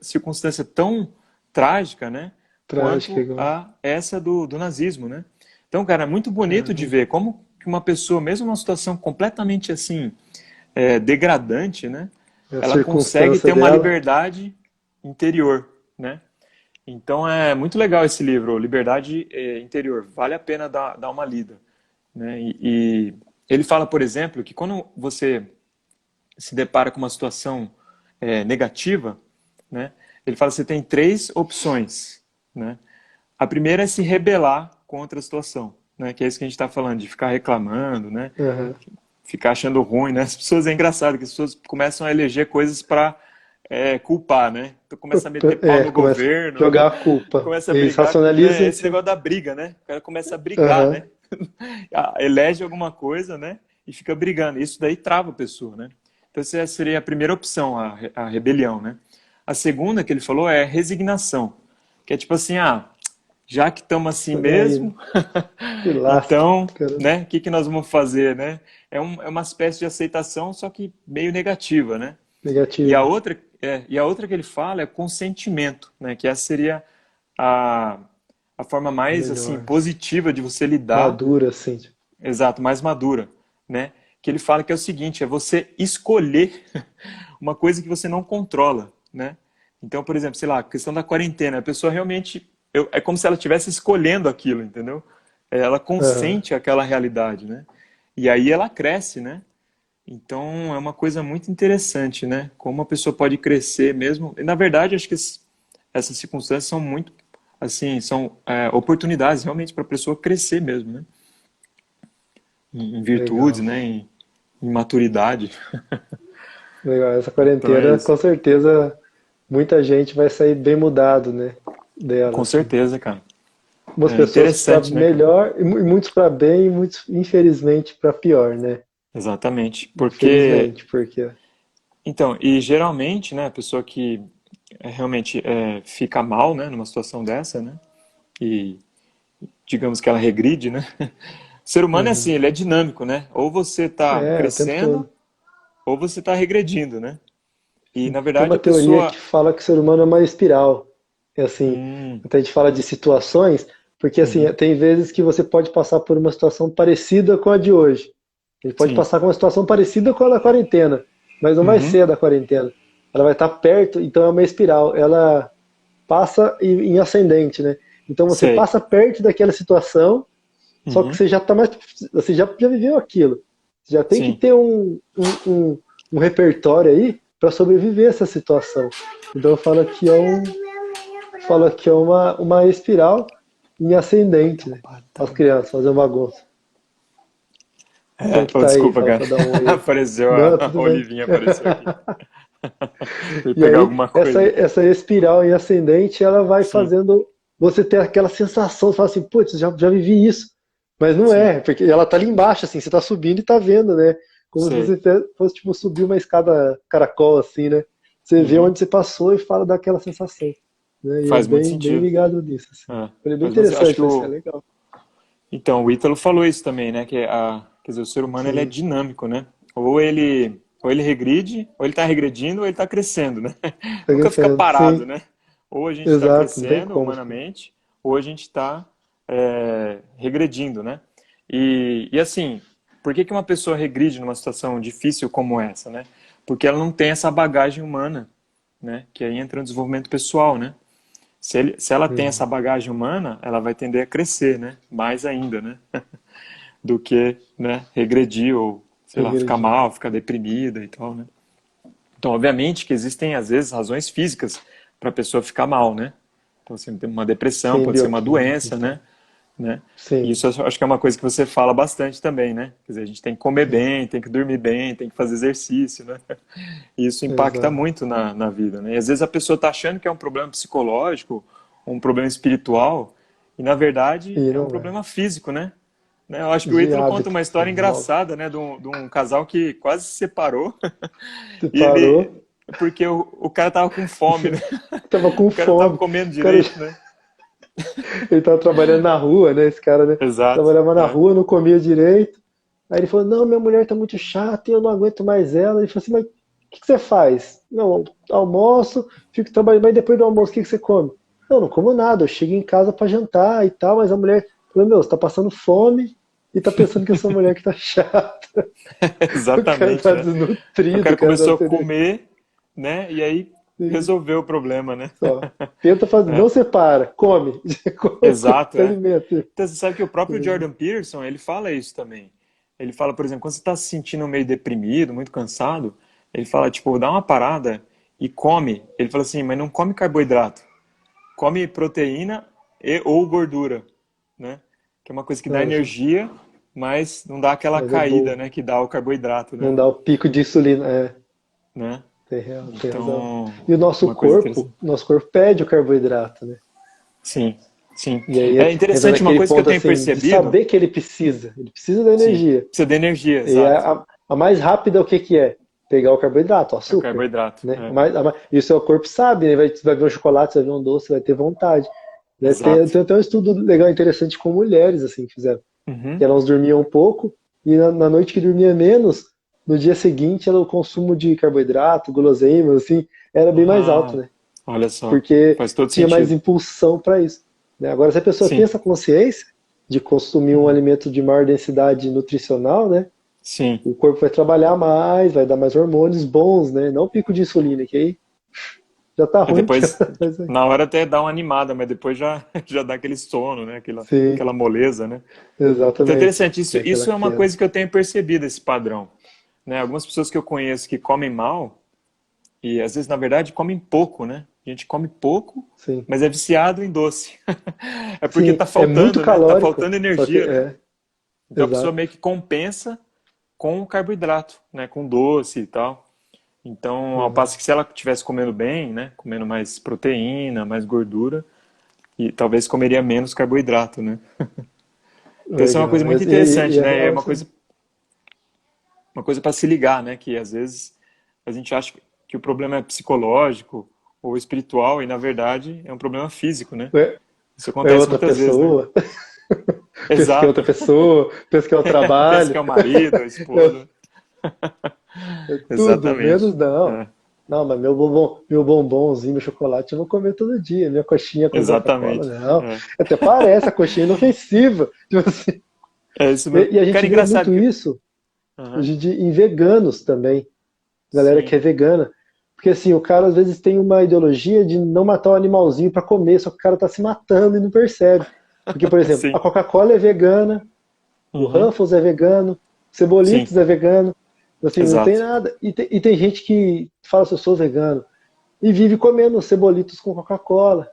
circunstância tão trágica, né, Trágica quanto igual. a essa do nazismo, né? Então, cara, é muito bonito de Caramba. ver como que uma pessoa, mesmo numa situação completamente assim, degradante, né, A ela consegue circunstância ter uma dela. liberdade interior, né? Então é muito legal esse livro, Liberdade Interior. Vale a pena dar uma lida, né? E ele fala, por exemplo, que quando você se depara com uma situação negativa, né? Ele fala que você tem três opções, né? A primeira é se rebelar contra a situação, né? Que é isso que a gente está falando, de ficar reclamando, né? Aham. Ficar achando ruim, né? As pessoas, é engraçado que as pessoas começam a eleger coisas para culpar, né? Então começa a meter pau no Começa a governo, jogar a culpa. começa a Eles brigar, racionalizam. esse negócio da briga, né? O cara começa a brigar, Aham. né? Elege alguma coisa, né? E fica brigando. Isso daí trava a pessoa, né? Então essa seria a primeira opção, a rebelião, né? A segunda que ele falou é resignação, que é tipo assim, já que estamos assim Tô nem aí, né? mesmo, Se lasque. então, Cara. né? O que nós vamos fazer, né? É uma espécie de aceitação, só que meio negativa, né? Negativo. E a outra que ele fala é consentimento, né? Que essa seria a, a forma mais assim Melhor. positiva de você lidar, Madura, assim. Tipo. exato, mais madura, né? Que ele fala que é o seguinte, é você escolher uma coisa que você não controla, né? Então, por exemplo, sei lá, a questão da quarentena, a pessoa realmente é como se ela estivesse escolhendo aquilo, entendeu? Ela Aham. consente aquela realidade, né? E aí ela cresce, né? Então é uma coisa muito interessante, né? Como a pessoa pode crescer mesmo. E, na verdade, acho que essas circunstâncias são muito, assim, são oportunidades realmente para a pessoa crescer mesmo, né? Em virtudes, Legal. né? Em maturidade. Legal. Essa Então é quarentena, isso. com certeza, muita gente vai sair bem mudado, né? Dela, Com assim. certeza, cara. Umas É pessoas para interessante, né, cara? melhor e muitos para bem e muitos, infelizmente, para pior, né? Exatamente. Porque, Infelizmente, porque então, e geralmente, né, a pessoa que realmente fica mal, né, numa situação dessa, né, e digamos que ela regride, né, o ser humano é assim, uhum. ele é dinâmico, né, ou você está É, o tempo crescendo, todo. ou você está regredindo, né, e na Tem verdade uma a teoria que pessoa, fala que o ser humano é uma espiral. É assim, quando a gente fala de situações, Porque assim, Uhum. tem vezes que você pode passar por uma situação parecida com a de hoje. Ele pode Sim. passar com uma situação parecida com a da quarentena, mas não vai Uhum. ser a da quarentena. Ela vai estar perto, então é uma espiral. Ela passa em ascendente, né? Então você Sei. passa perto daquela situação, só que Uhum. você já tá mais, você já viveu aquilo. Você já tem que Sim. ter um repertório aí para sobreviver a essa situação. Então eu falo que é uma espiral em ascendente, né? As crianças fazendo bagunça. Quem É, que oh, tá aí? desculpa, Fala cara. pra dar um oi aí. Apareceu Não, a tudo bem. Olivinha apareceu aqui. Fui E pegar aí, alguma essa, coisa. essa espiral em ascendente, ela vai Sim, fazendo você ter aquela sensação, você fala assim, putz, já vivi isso. Mas não sim. é, porque ela tá ali embaixo, assim, você tá subindo e tá vendo, né? Como se Sei. você fosse, tipo, subir uma escada caracol, assim, né? Você vê Uhum. onde você passou e fala daquela sensação. Né? E é Faz muito bem sentido. ligado nisso, assim. É, Falei, bem faz muito... Acho que interessante, mas isso é o... legal. Então, o Ítalo falou isso também, né? Quer dizer, o ser humano ele é Sim, dinâmico, né? Ou ele regride, ou ele está regredindo, ou ele está crescendo, né? tá Nunca fica crescendo. parado, Sim, né? Ou a gente está exato, não tem crescendo como ficar. humanamente, ou a gente está regredindo, né? E assim, por que que uma pessoa regride numa situação difícil como essa, né? Porque ela não tem essa bagagem humana, né? Que aí entra no desenvolvimento pessoal, né? Se ela tem essa Uhum. bagagem humana, ela vai tender a crescer, né? Mais ainda, né? Do que, né, regredir ou, sei lá, ficar Regredir. mal, ficar deprimida e tal, né? Então, obviamente que existem, às vezes, razões físicas para a pessoa ficar mal, né? Então, assim, tem uma depressão, Sim, pode ser uma bioquímica e doença, tal. né? E Sim, isso eu acho que é uma coisa que você fala bastante também, né? Quer dizer, a gente tem que comer sim, bem, tem que dormir bem, tem que fazer exercício, né? E isso impacta exato. muito na vida, né? E às vezes a pessoa está achando que é um problema psicológico, um problema espiritual, e na verdade E é um não é. problema físico, né? Eu acho que o De Ítalo conta hábito uma que história desenvolve. engraçada, né? De um casal que quase se separou, Você e ele... parou, Porque o cara tava com fome, né? tava com O cara não tava fome. comendo O cara, direito, né? ele tava trabalhando na rua, né? Esse cara, né? Exato, Trabalhava na é. rua, não comia direito. Aí ele falou, não, minha mulher tá muito chata e eu não aguento mais ela. Ele falou assim, mas o que você faz? Não, almoço, fico trabalhando, mas depois do almoço, o que você come? Não, não como nada, eu chego em casa pra jantar e tal, mas a mulher falou, meu, você tá passando fome e tá pensando que é sua mulher que tá chata. O cara Exatamente, tá né? O desnutrido, cara o cara tá começou a sendo comer, né? E aí assim, resolveu o problema, né? só. Tenta fazer, É, não separa, come, exato, se é. alimenta. Então, você sabe que o próprio Jordan Peterson, ele fala isso também. Ele fala, por exemplo, quando você está se sentindo meio deprimido, muito cansado, ele fala, tipo, dá uma parada e come. Ele fala assim, mas não come carboidrato. Come proteína e ou gordura, né? Que é uma coisa que dá Ah, já. energia, mas não dá aquela Mas é caída, bom. né, que dá o carboidrato, Não né? dá o pico de insulina. É, Né? tem razão. Então, E uma coisa interessante. o nosso corpo pede o carboidrato, né? Sim, sim. E aí É entra interessante uma naquele coisa que eu ponto tenho assim de percebido. saber que ele precisa da Sim, energia. precisa de energia, E exato. a mais rápida o que que é? Pegar o carboidrato, o É o açúcar, carboidrato. né? É, E o seu corpo sabe, né? Você vai ver um chocolate, você vai ver um doce, você vai ter vontade. Né? exato. Tem até um estudo legal, interessante com mulheres, assim, que fizeram. Que Uhum. elas dormiam um pouco e na noite que dormia menos, no dia seguinte, o consumo de carboidrato, guloseimas, assim, era bem mais alto, Ah, né? olha só. Porque Faz todo tinha mais sentido. impulsão para isso. Né? Agora, se a pessoa tem Sim, essa consciência de consumir um uhum. alimento de maior densidade nutricional, né? Sim. O corpo vai trabalhar mais, vai dar mais hormônios bons, né? Não pico de insulina, que aí já tá E ruim. depois, Mas, na hora até dá uma animada, mas depois já, já dá aquele sono, né? sim, Aquela moleza, né? Então, exatamente. interessante. Tem aquela Isso é uma queda. coisa que eu tenho percebido, esse padrão. Né? Algumas pessoas que eu conheço que comem mal, e às vezes, na verdade, comem pouco, né? A gente come pouco, Sim. mas é viciado em doce. É porque Sim, tá é muito faltando, né? Tá calórico, faltando só que energia, né? é, Então a pessoa exato. meio que compensa com o carboidrato, né? Com doce e tal. Então, ao Uhum. passo que se ela estivesse comendo bem, né? Comendo mais proteína, mais gordura, e talvez comeria menos carboidrato, né? Então isso é uma Legal. coisa muito E interessante, é né? É real isso aí. uma coisa para se ligar, né? Que às vezes a gente acha que o problema é psicológico ou espiritual e na verdade é um problema físico, né? É, Isso é acontece outra muitas vezes, né? pessoa, pensa que é Exato. outra pessoa, pensa que é o Pensa que trabalho. é o marido, a esposa. É tudo, menos Exatamente. não. É. Não, mas meu bombonzinho, meu chocolate, eu vou comer todo dia. Minha coxinha com Coca-Cola, Exatamente. não. É, Até parece a coxinha inofensiva. Tipo assim. é isso mesmo. E a Cara, gente vê engraçado muito que. isso Aham. hoje em veganos também. Galera que Sim, é vegana. Porque assim, o cara às vezes tem uma ideologia de não matar o animalzinho para comer, só que o cara tá se matando e não percebe. Porque, por exemplo, a sim. Coca-Cola é vegana, o Uhum. Ruffles é vegano, o Sim, Cebolitos é vegano. Assim, não tem exato. nada. E tem gente que fala assim, eu sou vegano, e vive comendo Cebolitos com Coca-Cola,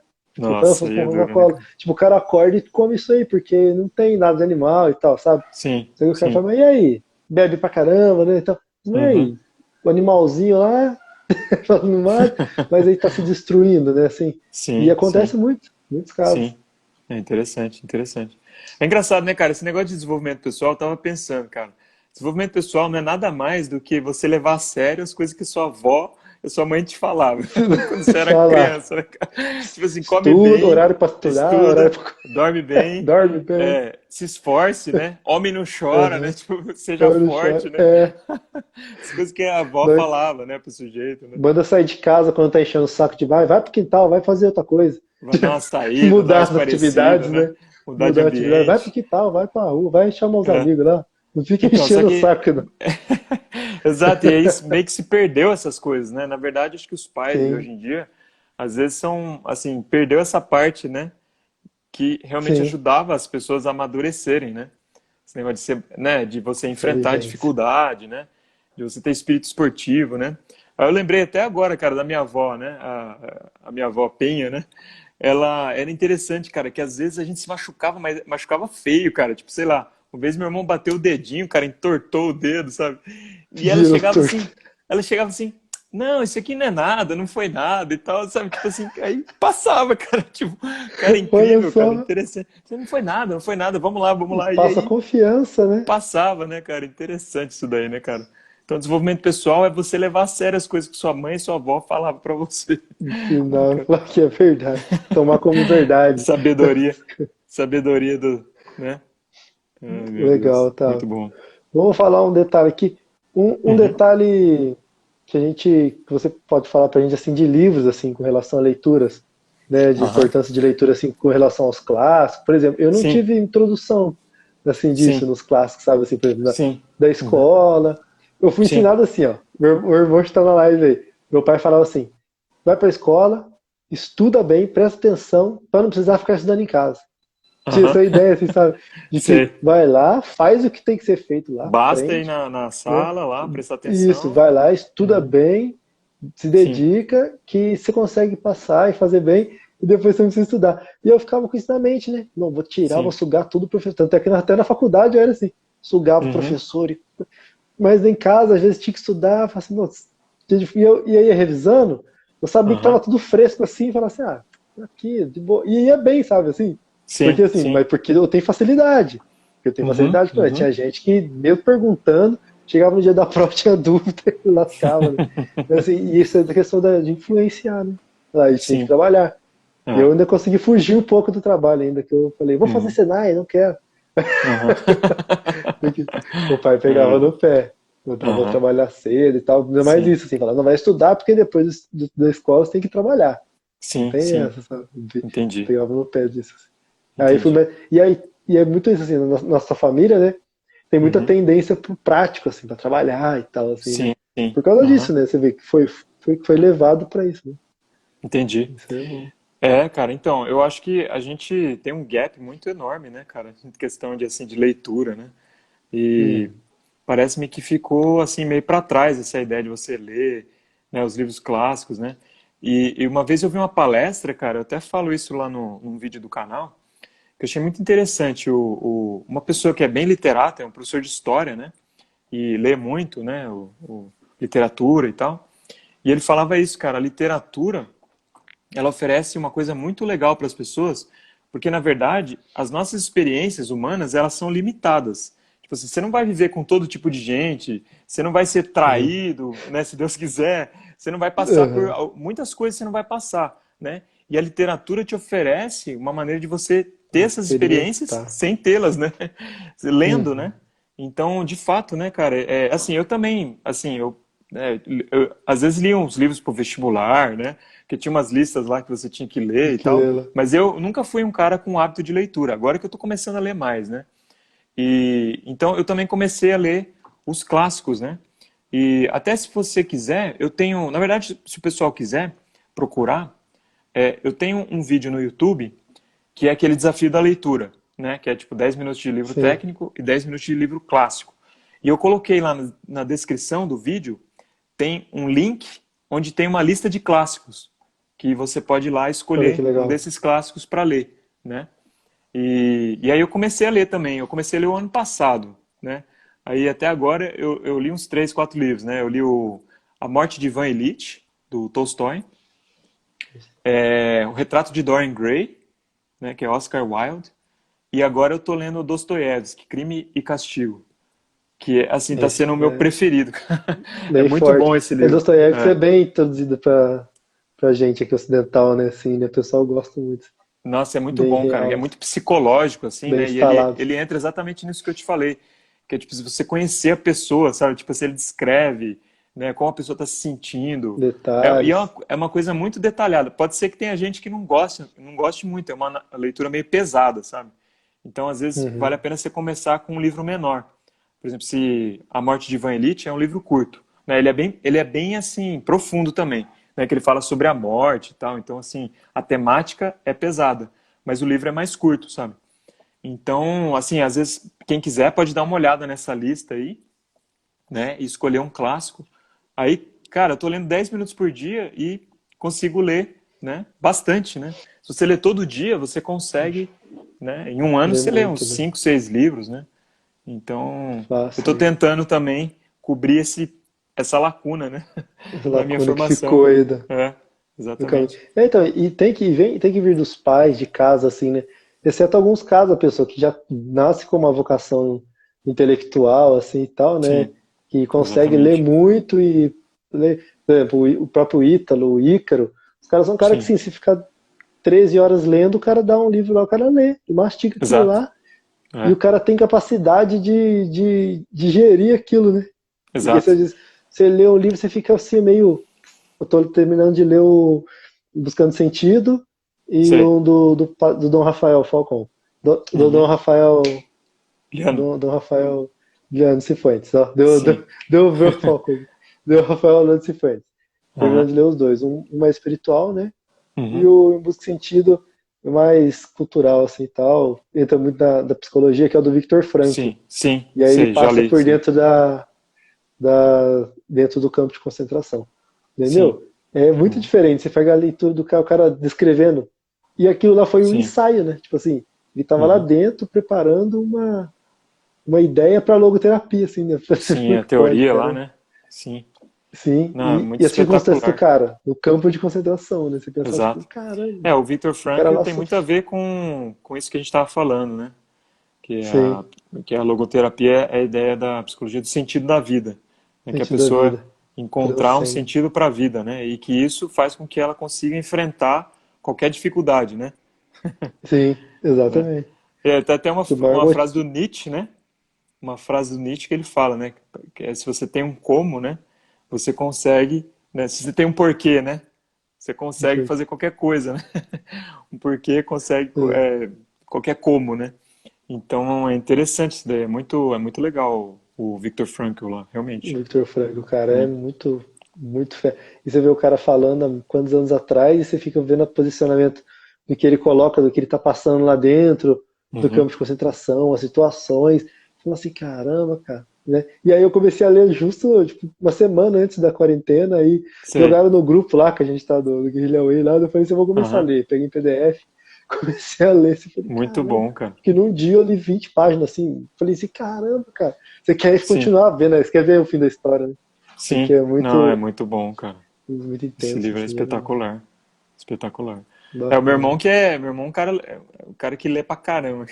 o Nossa, Ruffles aí com é duro, né, Coca-Cola. cara? Tipo, o cara acorda e come isso aí, porque não tem nada de animal e tal, sabe? Sim, Aí o cara sim. fala, mas e aí? Bebe pra caramba, né? Então, mas e Uhum. aí? O animalzinho lá não mata, mas aí tá se destruindo, né? Assim, e Sim, sim, acontece muito, muitos casos. sim. É interessante, interessante. É engraçado, né, cara? Esse negócio de desenvolvimento pessoal, eu tava pensando, cara. Desenvolvimento pessoal não é nada mais do que você levar a sério as coisas que sua avó e sua mãe te falavam quando você era Fala, criança, né, cara? Tipo assim, come estuda, bem, horário pra estudar, horário estuda, pra... dorme bem, dorme bem, se esforce, né? Homem não chora, né? uhum. Tipo, seja Dorme no chão. forte, né? É, As coisas que a avó daí falava, né, pro sujeito, né? manda sair de casa quando tá enchendo o saco de vai pro quintal, vai fazer outra coisa. Vai dar uma saída, dar uma Mudar as esparecida, atividades, né? né? Mudar de Mudar a atividade, vai pro ambiente. quintal, vai pra rua, vai chamar os É. amigos lá. Não fica Então, só enchendo o que. saco, não. Exato, e aí meio que se perdeu essas coisas, né? Na verdade, acho que os pais de Sim, hoje em dia, às vezes são, assim, perdeu essa parte, né? Que realmente sim. ajudava as pessoas a amadurecerem, né? Esse negócio de ser, né? De você enfrentar a Inteligência. dificuldade, né? De você ter espírito esportivo, né? Aí eu lembrei até agora, cara, da minha avó, né? A minha avó Penha, né? Ela era interessante, cara, que às vezes a gente se machucava, mas machucava feio, cara. Tipo, sei lá, uma vez meu irmão bateu o dedinho, cara, entortou o dedo, sabe? E Virou torto. ela chegava assim, não, isso aqui não é nada, não foi nada e tal, sabe? Tipo assim, aí passava, cara, tipo, cara, Olha incrível, cara, só, interessante. Não foi nada, não foi nada, vamos lá. E passa aí confiança, né? passava, né, cara? Interessante isso daí, né, cara? Então, desenvolvimento pessoal é você levar a sério as coisas que sua mãe e sua avó falavam pra você, né, Ensinar, cara? falar que é verdade. Tomar como verdade. Sabedoria, sabedoria do, né? Ai, meu Deus, Legal, tá. muito bom. Vamos falar um detalhe aqui. Um Uhum. detalhe que você pode falar pra gente assim de livros assim com relação a leituras, né, de Aham. importância de leitura assim com relação aos clássicos. Por exemplo, eu não Sim, tive introdução assim disso sim, nos clássicos, sabe assim, por exemplo, sim. da Uhum. escola. Eu fui Sim. ensinado assim, ó. Meu irmão está na live aí. Meu pai falava assim: vai pra escola, estuda bem, presta atenção, para não precisar ficar estudando em casa. Tinha Aham. essa ideia, assim, sabe? De que Sei. vai lá, faz o que tem que ser feito lá, Basta ir aprende, na né? sala lá, prestar Isso, atenção. vai lá, estuda Uhum. bem, se Sim, dedica, que você consegue passar e fazer bem, e depois você não precisa estudar. E eu ficava com isso na mente, né? Não, vou tirar, vou sim. sugar tudo do professor. Tanto é que até na faculdade eu era assim, sugava o Uhum. professor. Mas em casa, às vezes, tinha que estudar, falava assim, nossa. E aí ia revisando, eu sabia que Aham. tava tudo fresco assim, e falava assim, ah, aqui, de boa. E ia bem, sabe, assim? Porque Sim, assim, sim. mas porque eu tenho facilidade. Eu tenho Uhum. facilidade para. Uhum. Tinha gente que, mesmo perguntando, chegava no dia da prova, tinha dúvida e lascava, né? Então, assim, e isso é da questão de influenciar, né? Aí tinha que Sim. trabalhar. E eu É. ainda consegui fugir um pouco do trabalho ainda, que eu falei, vou fazer Uhum. Senai, não quero. Aham. Porque o pai pegava É. no pé. Eu vou Aham. trabalhar cedo e tal. Ainda mais Sim. isso, assim, falar, não vai estudar porque depois da escola você tem que trabalhar. Não Sim, tem sim. essa, sabe? Entendi. Pegava no pé disso. Assim. Aí fui, Entendi. e é muito isso, assim, na nossa família, né? Tem muita Uhum. tendência pro prático, assim, pra trabalhar e tal, assim, né? Sim, sim. Por causa Aham. disso, né? Você vê que foi levado pra isso, né? Entendi. Isso é bom. É, cara, então, eu acho que a gente tem um gap muito enorme, né, cara, em questão de, assim, de leitura, né? E Hum, parece-me que ficou, assim, meio para trás essa ideia de você ler, né, os livros clássicos, né? E uma vez eu vi uma palestra, cara, eu até falo isso lá no, num vídeo do canal, que eu achei muito interessante. Uma pessoa que é bem literata, é um professor de história, né? E lê muito, né, literatura e tal. E ele falava isso, cara, a literatura ela oferece uma coisa muito legal para as pessoas, porque na verdade as nossas experiências humanas elas são limitadas. Tipo assim, você não vai viver com todo tipo de gente, você não vai ser sim. traído, né, se Deus quiser, você não vai passar Aham. por muitas coisas, você não vai passar, né? E a literatura te oferece uma maneira de você ter essas experiências Experimentar. sem tê-las, né? Lendo, né? Uhum. Então, de fato, né, cara, assim, eu também, assim, eu né? Eu, às vezes lia uns livros para o vestibular, né? Que tinha umas listas lá que você tinha que ler e Que tal. lela. Mas eu nunca fui um cara com hábito de leitura. Agora que eu estou começando a ler mais, né? E então eu também comecei a ler os clássicos, né? E até se você quiser, eu tenho, na verdade, se o pessoal quiser procurar, eu tenho um vídeo no YouTube que é aquele desafio da leitura, né? Que é tipo 10 minutos de livro Sim. técnico e 10 minutos de livro clássico. E eu coloquei lá na descrição do vídeo, tem um link onde tem uma lista de clássicos, que você pode ir lá Olha que escolher um legal. desses clássicos para ler, né? E aí eu comecei a ler também. Eu comecei a ler o ano passado, né? Aí até agora eu li uns 3, 4 livros, né? Eu li A Morte de Ivan Ilitch, do Tolstói, o Retrato de Dorian Gray, né? Que é Oscar Wilde, e agora eu tô lendo Dostoiévski, Crime e Castigo, que assim tá Esse sendo o meu é preferido. É bem muito forte. bom esse E livro. Dostoiévski é É. bem traduzido pra gente aqui ocidental, né? Assim, né? O pessoal gosta muito. Nossa, é muito Bem bom, cara. É real, muito psicológico, assim, bem né? E ele, instalado. ele entra exatamente nisso que eu te falei. Que é, tipo, se você conhecer a pessoa, sabe? Tipo, se ele descreve, né, como a pessoa está se sentindo. E Detalhes. é uma coisa muito detalhada. Pode ser que tenha gente que não goste muito. É uma leitura meio pesada, sabe? Então, às vezes, vale Uhum. a pena você começar com um livro menor. Por exemplo, se A Morte de Ivan Ilitch é um livro curto, né? Ele é bem assim, profundo também, né? Que ele fala sobre a morte e tal. Então, assim, a temática é pesada, mas o livro é mais curto, sabe? Então, assim, às vezes, quem quiser pode dar uma olhada nessa lista aí, né? E escolher um clássico. Aí, cara, eu tô lendo 10 minutos por dia e consigo ler, né? Bastante, né? Se você lê todo dia, você consegue, né? Em um ano Lê você lê uns muito, né? 5, 6 livros, né? Então, eu estou Fácil, né? tentando também cobrir essa lacuna, né? Essa Na minha lacuna que ficou formação. aí É, do caminho. exatamente. Então, e tem que vir dos pais, de casa, assim, né? Exceto alguns casos, a pessoa que já nasce com uma vocação intelectual, assim e tal, né? Sim, Que consegue ler exatamente. muito e ler, por exemplo, o próprio Ítalo, o Ícaro, os caras são caras que, Sim, sim, se ficar 13 horas lendo, o cara dá um livro lá, o cara lê, e mastiga aquilo exato. lá, e o É, cara tem capacidade de gerir aquilo, né? Porque exato. você lê um livro, você fica assim meio. Eu tô terminando de ler o Buscando Sentido e Sei. um do Dom Rafael Falcão. Do Dom Uhum. Rafael. Liano. Dom Rafael Leandro Cifuentes. Ó, Sim. deu o meu foco aqui. Deu Rafael Leandro Cifuentes. Terminando Aham. de ler os dois. Um mais espiritual, né? E Uhum. o Em Busca de Sentido mais cultural, assim tal. Entra muito da psicologia, que é o do Victor Frankl. Sim, sim, E aí ele sei, já passa li, por sim. dentro dentro do campo de concentração. Sim, Entendeu? É muito uhum. diferente. Você pega a leitura do cara, o cara descrevendo. E aquilo lá foi um Sim, ensaio, né? Tipo assim, ele estava lá uhum. dentro preparando uma ideia para logoterapia, assim, né? Sim, a Muito forte, teoria lá, cara. né? Sim. Sim, Não, é muito e as circunstâncias do espetacular. cara, no campo de concentração, né? Você pensar, tipo, Exato. caramba, O Viktor o cara Frankl lá tem muito a sofreu. ver com isso que a gente estava falando, né? Que é Sim, que a logoterapia é a ideia da psicologia do sentido da vida, né? Que a sentido da pessoa vida. encontrar um Transcende. sentido para a vida, né? E que isso faz com que ela consiga enfrentar qualquer dificuldade, né? Sim, Né? exatamente. Tem até uma, Que o maior uma frase do motivo. Nietzsche, né? Uma frase do Nietzsche que ele fala, né? Que é, se você tem um como, né? Você consegue, né? Se você tem um porquê, né? Você consegue fazer qualquer coisa, né? Um porquê consegue qualquer como, né? Então é interessante isso daí, é muito legal o Viktor Frankl lá, O realmente. Victor Frank, o cara é Né? muito, muito fé. E você vê o cara falando há quantos anos atrás e você fica vendo o posicionamento do que ele coloca, do que ele tá passando lá dentro, do Uhum. campo de concentração, as situações. Você fala assim, caramba, cara. Né? E aí eu comecei a ler justo tipo, uma semana antes da quarentena e Sei. jogaram no grupo lá que a gente tá do Guerrilla Way lá, eu falei assim, eu vou começar a Aham. ler. Peguei em PDF, comecei a ler, assim, falei, Muito caramba. bom, cara. Que num dia eu li 20 páginas, assim, falei assim, caramba, cara. Você quer Sim, continuar vendo, né? Você quer ver o fim da história, né? Porque sim. é Não, é muito, muito bom, cara. muito Esse intenso, livro é assim, é espetacular. Espetacular. O meu irmão bacana. que meu irmão é o cara que lê pra caramba.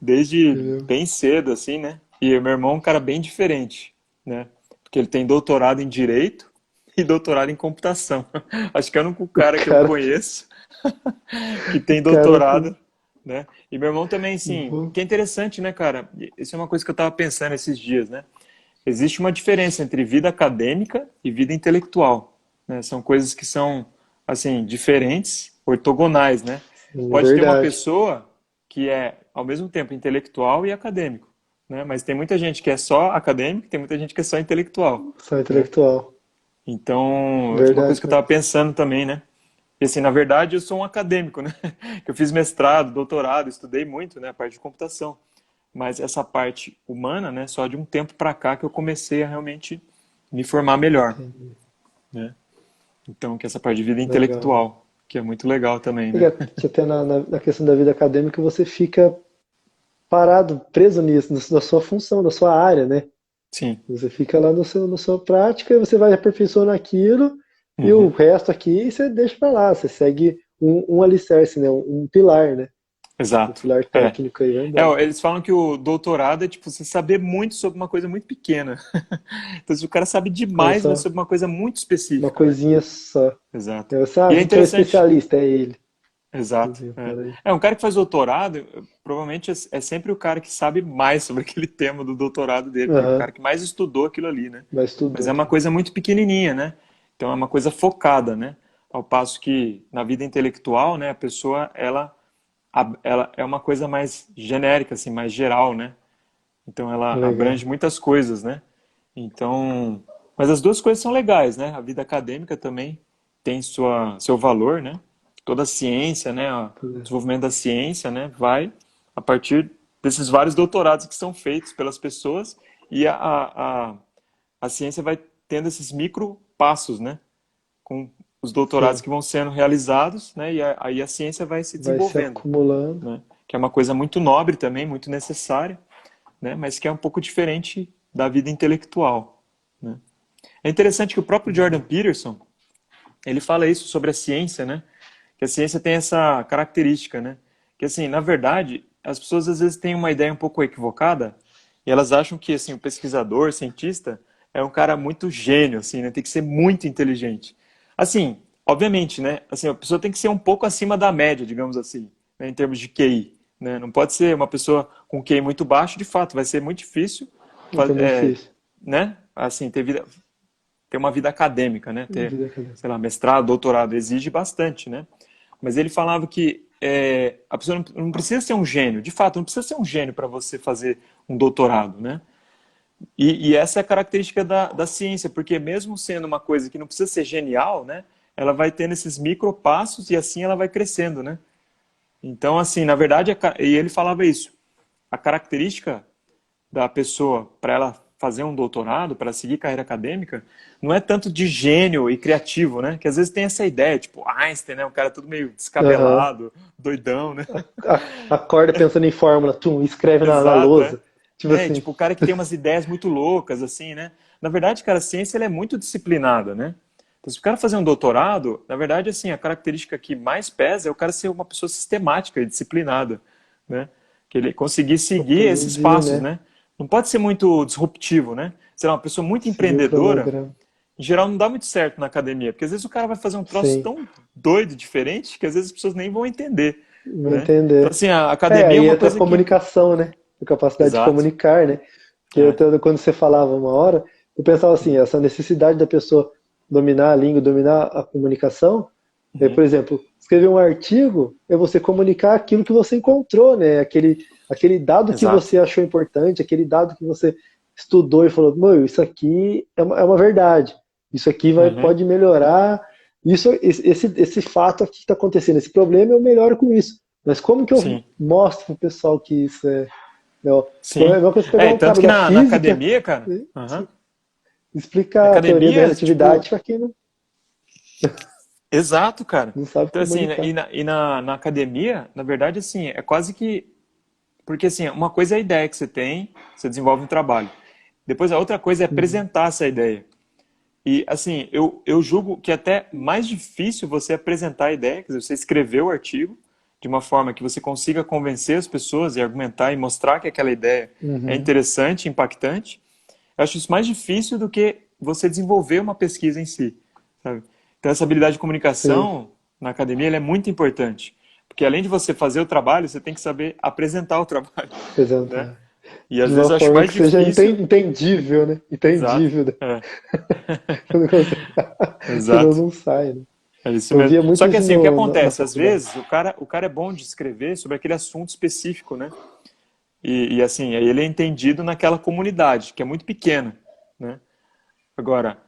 Desde Entendeu? bem cedo, assim, né? E o meu irmão é um cara bem diferente, né? Porque ele tem doutorado em Direito e doutorado em Computação. Acho que é o único O cara que eu cara, conheço que o tem cara com. doutorado, né? E meu irmão também, sim. O Uhum. que é interessante, né, cara? Isso é uma coisa que eu tava pensando esses dias, né? existe uma diferença entre vida acadêmica e vida intelectual, né? São coisas que são, assim, diferentes, ortogonais, né? Pode ter uma Verdade. pessoa que é, ao mesmo tempo, intelectual e acadêmico, né? Mas tem muita gente que é só acadêmico, tem muita gente que é só intelectual, Só né? intelectual. Então, outra coisa Verdade, que eu cara. estava pensando também, né? E assim, na verdade, eu sou um acadêmico, né? Que eu fiz mestrado, doutorado, estudei muito, né? A parte de computação. Mas essa parte humana, né? Só de um tempo para cá que eu comecei a realmente me formar melhor, Entendi. né? Então, que essa parte de vida Legal. intelectual, que é muito legal também, E né? que até na questão da vida acadêmica você fica parado, preso nisso, na sua função, na sua área, né? Sim. Você fica lá no seu, na sua prática e você vai aperfeiçoando aquilo e o Uhum. resto aqui você deixa pra lá. Você segue um alicerce, né? Um pilar, né? Um Exato. pilar É. técnico aí vai É, embora. eles falam que o doutorado é tipo você saber muito sobre uma coisa muito pequena. Então, se o cara sabe Olha demais, mas só, sobre uma coisa muito uma específica, né? coisinha só. Exato. Aí você, ah, E é quem que é o interessante. especialista? É ele. Exato. Assim, o É. cara aí. Um cara que faz doutorado, provavelmente é sempre o cara que sabe mais sobre aquele tema do doutorado dele, porque é o Aham, cara que mais estudou aquilo ali, né? vai Mas estudou é uma aqui. coisa muito pequenininha, né? Então é uma coisa focada, né? Ao passo que na vida intelectual, né, a pessoa ela é uma coisa mais genérica, assim, mais geral, né? Então ela Legal. abrange muitas coisas, né? Então, mas as duas coisas são legais, né? A vida acadêmica também tem seu valor, né? Toda a ciência, né? O desenvolvimento da ciência, né? Vai a partir desses vários doutorados que são feitos pelas pessoas e a ciência vai tendo esses micro passos, né? Com os doutorados Sim, que vão sendo realizados, né? E aí a ciência vai se vai se desenvolvendo, acumulando. né? Que é uma coisa muito nobre também, muito necessária, né? Mas que é um pouco diferente da vida intelectual, né? É interessante que o próprio Jordan Peterson, ele fala isso sobre a ciência, né? Que a ciência tem essa característica, né? Que assim, na verdade, as pessoas às vezes têm uma ideia um pouco equivocada e elas acham que assim, o pesquisador, cientista, é um cara muito gênio, assim, né? Tem que ser muito inteligente. Assim, obviamente, né? Assim, a pessoa tem que ser um pouco acima da média, digamos assim, né? Em termos de QI, né? Não pode ser uma pessoa com QI muito baixo, de fato, vai ser muito difícil, Vai ser muito difícil. né? Assim, ter uma vida acadêmica, né? Ter, Vida acadêmica. sei lá, mestrado, doutorado, exige bastante, né? Mas ele falava que a pessoa não precisa ser um gênio, de fato, não precisa ser um gênio para você fazer um doutorado, né? E essa é a característica da ciência, porque mesmo sendo uma coisa que não precisa ser genial, né? Ela vai tendo esses micropassos e assim ela vai crescendo, né? Então, assim, na verdade, e ele falava isso, a característica da pessoa para ela fazer um doutorado, para seguir carreira acadêmica, não é tanto de gênio e criativo, né? Que às vezes tem essa ideia, tipo Einstein, né? Um cara tudo meio Aham. descabelado, doidão, né? Acorda pensando em fórmula, escreve na Exato, é. lousa. Tipo É, assim, tipo o cara que tem umas ideias muito loucas, assim, né? Na verdade, cara, a ciência ela é muito disciplinada, né? Então, se o cara fazer um doutorado, na verdade, assim, a característica que mais pesa é o cara ser uma pessoa sistemática e disciplinada, né? Que ele conseguir pra seguir esses produzir, passos, né? né? Não pode ser muito disruptivo, né? Sei lá, uma pessoa muito Seguir o empreendedora, cronograma. em geral não dá muito certo na academia, porque às vezes o cara vai fazer um troço Sim, tão doido, diferente, que às vezes as pessoas nem vão entender, vou né? Então, entender. assim, a É, academia é aí uma entra a coisa que... comunicação, né? A capacidade de Exato. comunicar, né? Porque É. quando você falava uma hora, eu pensava assim, essa necessidade da pessoa dominar a língua, dominar a comunicação, Uhum. por exemplo, escrever um artigo é você comunicar aquilo que você encontrou, né? Aquele dado que Exato. você achou importante, aquele dado que você estudou e falou, meu, isso aqui é uma verdade, isso aqui Uhum. pode melhorar, esse fato aqui que está acontecendo, esse problema eu melhoro com isso. Mas como que eu Sim. mostro pro pessoal que isso é. Não, porque é a Sim. mesma coisa que pegar É, um tanto cara que da na física academia, cara, e uhum. Na explicar a teoria da academia, tipo, relatividade para quem exato, cara. não sabe Então, assim, comunicar. na academia, na verdade, assim, é quase que. Porque, assim, uma coisa é a ideia que você tem, você desenvolve um trabalho. Depois, a outra coisa é Uhum. apresentar essa ideia. E, assim, eu julgo que é até mais difícil você apresentar a ideia, quer dizer, você escrever o artigo de uma forma que você consiga convencer as pessoas e argumentar e mostrar que aquela ideia é Uhum. interessante, impactante. Eu acho isso mais difícil do que você desenvolver uma pesquisa em si, sabe? Então, essa habilidade de Sim, comunicação na academia ela é muito importante. Porque além de você fazer o trabalho, você tem que saber apresentar o trabalho, né? apresentar. E às De vezes uma eu acho forma mais que seja difícil. entendível, né? Exato. Entendível, né? É, Eu não consigo- Senão exato. não sai, né? É isso Eu mesmo. via muito Só que isso assim, o que na acontece? Às faculdade. vezes o cara é bom de escrever sobre aquele assunto específico, né? E assim, aí ele é entendido naquela comunidade, que é muito pequena, né? Agora,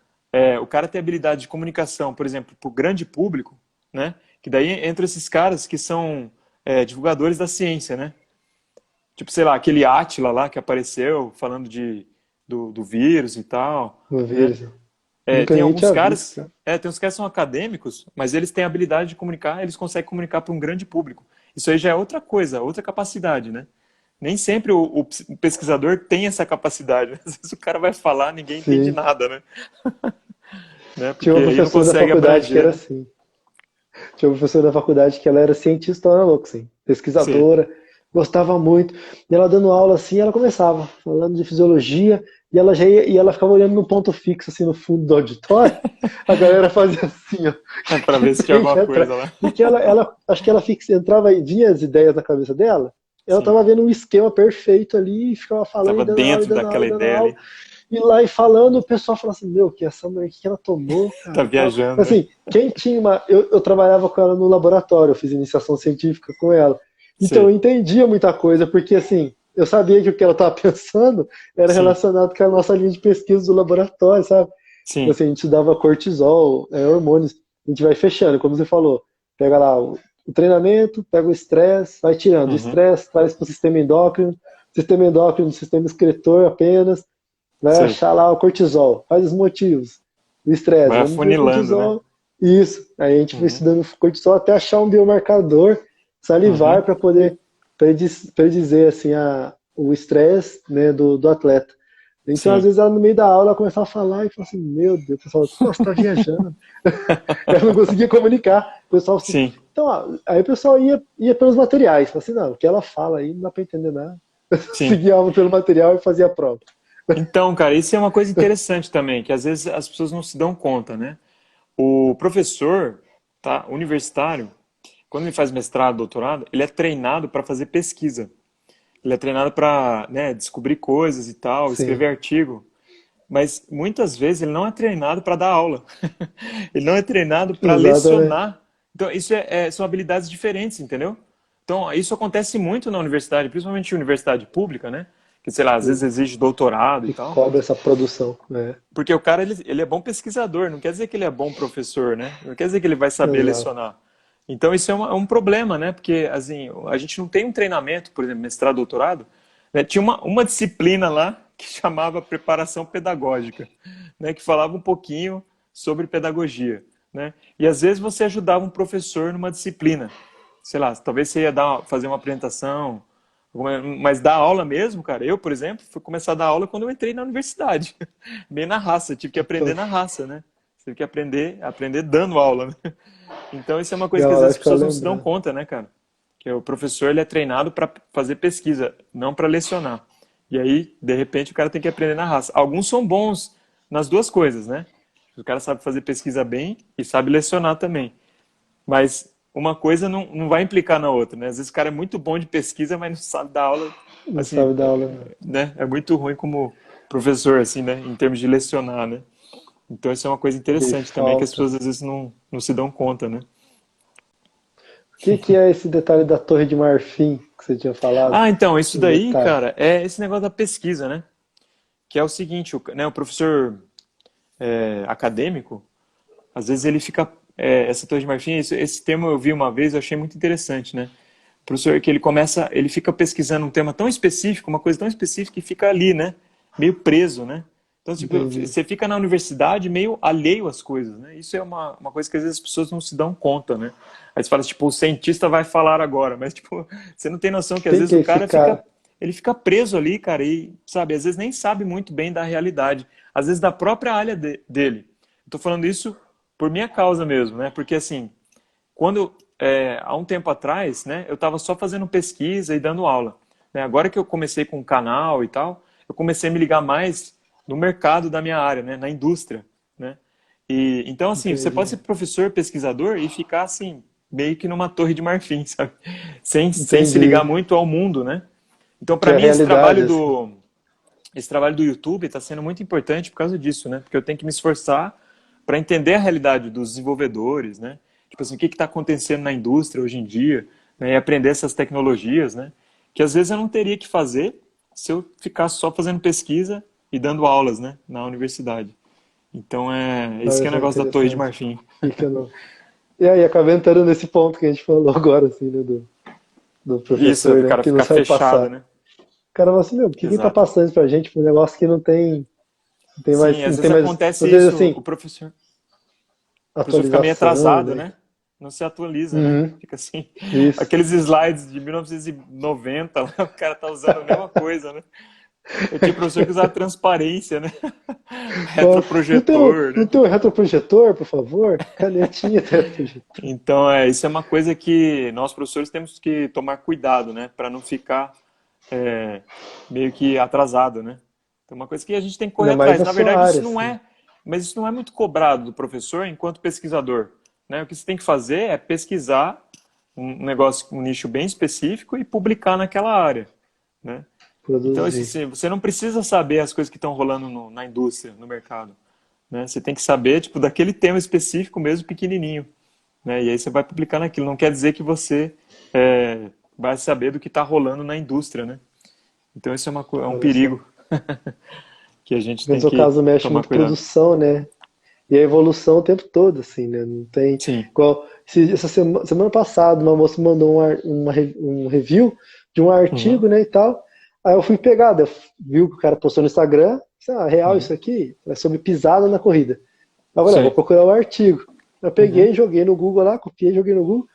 o cara tem habilidade de comunicação, por exemplo, para o grande público, né? Que daí entra esses caras que são divulgadores da ciência, né? Tipo, sei lá, aquele Átila lá que apareceu falando do vírus e tal, No né? vírus. Nunca Tem nem alguns tinha visto, caras, cara. tem uns caras que são acadêmicos, mas eles têm a habilidade de comunicar, eles conseguem comunicar para um grande público. Isso aí já é outra coisa, outra capacidade, né? Nem sempre o pesquisador tem essa capacidade. Às vezes o cara vai falar, ninguém entende Sim. nada, né? Tinha Porque uma aí não professora da consegue faculdade que abranger, era né? assim. Tinha uma professora da faculdade que ela era cientista, ela louca, assim, Sim, pesquisadora, gostava muito. E ela dando aula assim, ela começava falando de fisiologia e ela já ia, e ela ficava olhando no ponto fixo assim no fundo do auditório. A galera fazia assim, ó, para ver se tinha tem alguma que entrar. coisa lá. Porque ela acho que ela entrava e vinha as ideias na cabeça dela. Ela Sim, estava vendo um esquema perfeito ali e ficava falando tava e dando aula e dentro dando aula daquela e dando ideia aula. ali. E lá e falando, o pessoal fala assim, meu, que essa mulher, que ela tomou, Tá cara, tal. viajando, né? Assim, quem tinha uma. Eu trabalhava com ela no laboratório, eu fiz iniciação científica com ela. Então eu Sei. entendia muita coisa, porque assim, eu sabia que o que ela estava pensando era Sim, relacionado com a nossa linha de pesquisa do laboratório, sabe? Tipo sim. assim, a gente dava cortisol, hormônios, a gente vai fechando, como você falou. Pega lá o treinamento, pega o estresse, vai tirando. O Uhum, estresse traz para o sistema endócrino, sistema excretor apenas. Vai sei. achar lá o cortisol, quais os motivos? O estresse, Vai vamos ver o afunilando, né? cortisol. Isso. Aí a gente foi Uhum, estudando cortisol até achar um biomarcador salivar uhum, para poder predizer assim, o estresse, né, do atleta. Então, às sim, vezes, ela no meio da aula ela começava a falar e falava assim: Meu Deus, o pessoal, nossa, tá viajando. Ela não conseguia comunicar. O pessoal assim. sim, Então, aí o pessoal ia pelos materiais. Falava assim: Não, o que ela fala aí não dá para entender nada. sim. Seguia a aula pelo material e fazia a prova. Então, cara, isso é uma coisa interessante também, que às vezes as pessoas não se dão conta, né? O professor, tá, universitário, quando ele faz mestrado, doutorado, ele é treinado para fazer pesquisa. Ele é treinado para, né, descobrir coisas e tal, Sim, escrever artigo. Mas muitas vezes ele não é treinado para dar aula. Ele não é treinado para exatamente. lecionar. Então, isso são habilidades diferentes, entendeu? Então, isso acontece muito na universidade, principalmente em universidade pública, né? Que, sei lá, às vezes exige doutorado e Que tal. cobra essa produção, né? Porque o cara, ele é bom pesquisador, não quer dizer que ele é bom professor, né? Não quer dizer que ele vai saber Exato. lecionar. Então, isso é um problema, né? Porque, assim, a gente não tem um treinamento, por exemplo, mestrado, doutorado, né? Tinha uma disciplina lá que chamava preparação pedagógica, né? Que falava um pouquinho sobre pedagogia, né? E, às vezes, você ajudava um professor numa disciplina. Sei lá, talvez você ia fazer uma apresentação, mas dar aula mesmo, cara. Eu, por exemplo, fui começar a dar aula quando eu entrei na universidade. Bem na raça, tive que aprender Então, na raça, né? Tive que aprender dando aula, né? Então isso é uma e coisa a que às hora vezes de as ficar pessoas não se dão lembrando. conta, né, cara? Que o professor ele é treinado para fazer pesquisa, não para lecionar. E aí, de repente, o cara tem que aprender na raça. Alguns são bons nas duas coisas, né? O cara sabe fazer pesquisa bem e sabe lecionar também. Mas uma coisa não vai implicar na outra, né? Às vezes o cara é muito bom de pesquisa, mas não sabe dar aula, Não assim, sabe dar aula, não. né? É muito ruim como professor, assim, né? Em termos de lecionar, né? Então isso é uma coisa E aí interessante também que as falta. pessoas às vezes não se dão conta, né? O que, que é esse detalhe da Torre de Marfim que você tinha falado? Ah, então, isso Os daí, detalhes. cara, é esse negócio da pesquisa, né? Que é o seguinte, né, o professor acadêmico, às vezes ele fica. Essa Torre de Marfim, esse tema eu vi uma vez, eu achei muito interessante, né? O professor que ele fica pesquisando um tema tão específico, uma coisa tão específica e fica ali, né? Meio preso, né? Então, tipo, Entendi. você fica na universidade meio alheio às coisas, né? Isso é uma coisa que às vezes as pessoas não se dão conta, né? Aí você fala, tipo, o cientista vai falar agora, mas, tipo, você não tem noção que às Quem vezes que é o esse cara fica, cara? ele fica preso ali, cara, e, sabe, às vezes nem sabe muito bem da realidade, às vezes da própria área dele. Eu tô falando isso por minha causa mesmo, né? Porque, assim, quando há um tempo atrás, né, eu estava só fazendo pesquisa e dando aula. Né? Agora que eu comecei com o canal e tal, eu comecei a me ligar mais no mercado da minha área, né, na indústria, né? E então assim, você pode Entendi. ser professor, pesquisador e ficar assim meio que numa torre de marfim, sabe? Sem se ligar Entendi. muito ao mundo, né? Então Que para é a mim esse realidade, trabalho assim. esse trabalho do YouTube está sendo muito importante por causa disso, né? Porque eu tenho que me esforçar para entender a realidade dos desenvolvedores, né? Tipo assim, o que está acontecendo na indústria hoje em dia, né? E aprender essas tecnologias, né? Que às vezes eu não teria que fazer se eu ficasse só fazendo pesquisa e dando aulas, né? Na universidade. Então, esse que Olha é o só, negócio da Torre de interessante. Marfim. Fica no... E aí, acaba entrando nesse ponto que a gente falou agora, assim, né, do Isso, professor, do né, cara que não ficar sabe fechado, passar. né? O cara fala assim, meu, por que que tá Exato. passando isso pra gente por um negócio que não tem mais, Sim, às não tem vezes mais, acontece às vezes isso, assim, o professor fica meio atualização, atrasado, né? né? Não se atualiza, né? Uhum, Fica assim, isso. aqueles slides de 1990, lá, o cara tá usando a mesma coisa, né? Eu tinha professor que usava transparência, né? Fala, Retroprojetor, não né? tem um retroprojetor, por favor? Canetinha de retroprojetor. Então, isso é uma coisa que nós professores temos que tomar cuidado, né? Para não ficar é, meio que atrasado, né? Então, uma coisa que a gente tem que correr Ainda mais atrás. na Na sua verdade, área, isso não assim. é, mas isso não é muito cobrado do professor enquanto pesquisador, né? O que você tem que fazer é pesquisar um negócio, um nicho bem específico e publicar naquela área, né? Então, isso, Produzir. assim, você não precisa saber as coisas que estão rolando na indústria, no mercado, né? Você tem que saber, tipo, daquele tema específico mesmo, pequenininho, né? E aí você vai publicar naquilo. Não quer dizer que você vai saber do que está rolando na indústria, né? Então, isso é um Olha só. perigo que a gente No tem seu que caso, mexe tomar muito cuidado. produção, né? E a evolução o tempo todo, assim, né? Não tem. Sim. Igual, essa semana passada, uma moça mandou um review de um Uhum. artigo, né, e tal. Aí eu fui pegar, daí eu vi que o cara postou no Instagram, disse, real Uhum. isso aqui? É sobre pisada na corrida. Aí eu falei, vou Sei. procurar o artigo. Eu Uhum. peguei, joguei no Google lá, copiei, joguei no Google,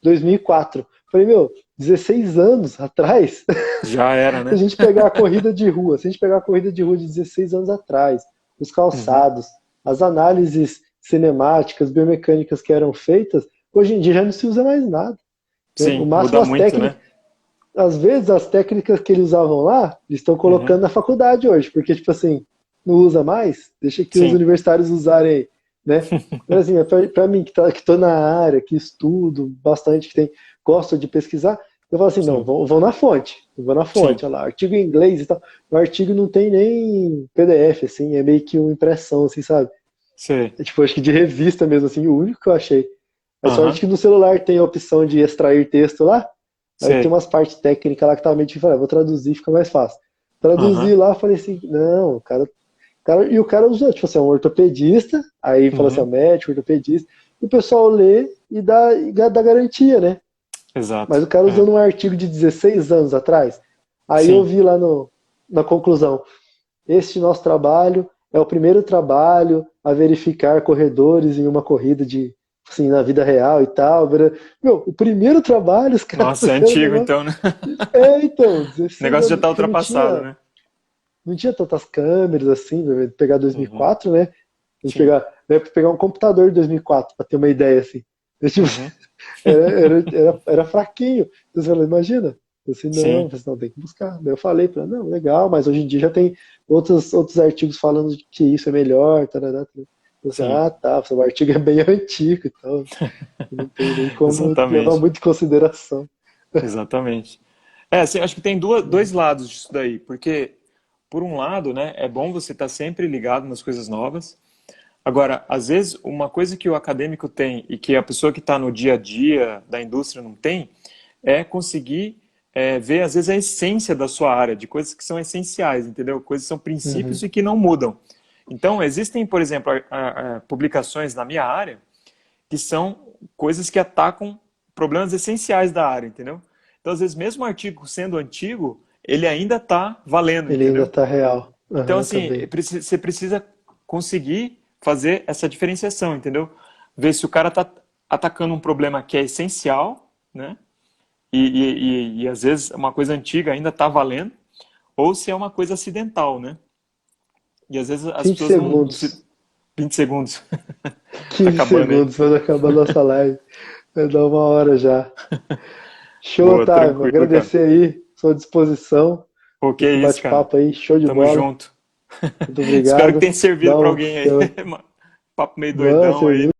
2004. Falei, meu, 16 anos atrás, Já era, se a né? gente pegar a corrida de rua, se a gente pegar a corrida de rua de 16 anos atrás, os Uhum. calçados, as análises cinemáticas, biomecânicas que eram feitas, hoje em dia já não se usa mais nada. Né? O Sim, máximo muda as muito, né? técnicas, às vezes as técnicas que eles usavam lá, eles estão Uhum. colocando na faculdade hoje, porque tipo assim, não usa mais, deixa que os Sim. universitários usarem, né? Mas assim, para mim que tô na área, que estudo bastante, que tem, gosto de pesquisar, eu falo assim, não, Sim. vou na fonte, vou na Sim. fonte, olha lá, artigo em inglês e tal. O artigo não tem nem PDF, assim, é meio que uma impressão, assim, sabe? Sei. É tipo, acho que de revista mesmo, assim, o único que eu achei. A sorte Aham. que no celular tem a opção de extrair texto lá, aí tem Sei. umas partes técnicas lá que tava meio difícil, vou traduzir, fica mais fácil. Aham. Traduzi lá, falei assim, não, e o cara usou, tipo assim, é um ortopedista, aí fala assim, é Uhum. médico, ortopedista, e o pessoal lê e dá garantia, né? Exato. Mas o cara É. usando um artigo de 16 anos atrás, aí eu Sim. vi lá no, na conclusão, este nosso trabalho é o primeiro trabalho a verificar corredores em uma corrida de, assim, na vida real e tal. Meu, o primeiro trabalho, os caras Nossa, é fizeram o antigo negócio. então, né? Então, O 16 negócio já anos, tá porque ultrapassado, né? não tinha tantas câmeras assim, pegar Uhum. 2004, né? A gente Sim. pegar um computador de 2004 para ter uma ideia assim. Eu, tipo, Uhum. era fraquinho. Então, você fala, imagina. Eu disse, não, eu Sim. falei, não, tem que buscar. Daí eu falei para não, legal, mas hoje em dia já tem outros artigos falando de que isso é melhor. Tarará, tarará. Eu disse, Sim. tá, o artigo é bem antigo, então não tem nem como levar Exatamente. muito em consideração. Exatamente. Assim, acho que tem dois lados disso daí, porque, por um lado, né, é bom você estar sempre ligado nas coisas novas. Agora, às vezes, uma coisa que o acadêmico tem e que a pessoa que está no dia a dia da indústria não tem, é conseguir ver, às vezes, a essência da sua área, de coisas que são essenciais, entendeu? Coisas que são princípios Uhum, e que não mudam. Então, existem, por exemplo, publicações na minha área que são coisas que atacam problemas essenciais da área, entendeu? Então, às vezes, mesmo o artigo sendo antigo, ele ainda está valendo, ele ainda entendeu? tá real. Então, Aham, tá assim, bem. você precisa conseguir fazer essa diferenciação, entendeu? Ver se o cara está atacando um problema que é essencial, né? E às vezes uma coisa antiga ainda está valendo, ou se é uma coisa acidental, né? E às vezes as 20 pessoas não se. segundos. 20 segundos. Tá 15 acabando aí. segundos para acabar a nossa live. Vai dar uma hora já. Show, Boa, Otávio. tranquilo, cara. Agradecer aí, sua disposição. Pô, que Esse isso, cara. bate-papo aí, show de Tamo bola. junto. Muito Espero que obrigado. tenha servido Dá pra um, alguém aí. Papo meio Mano, doidão aí. serviu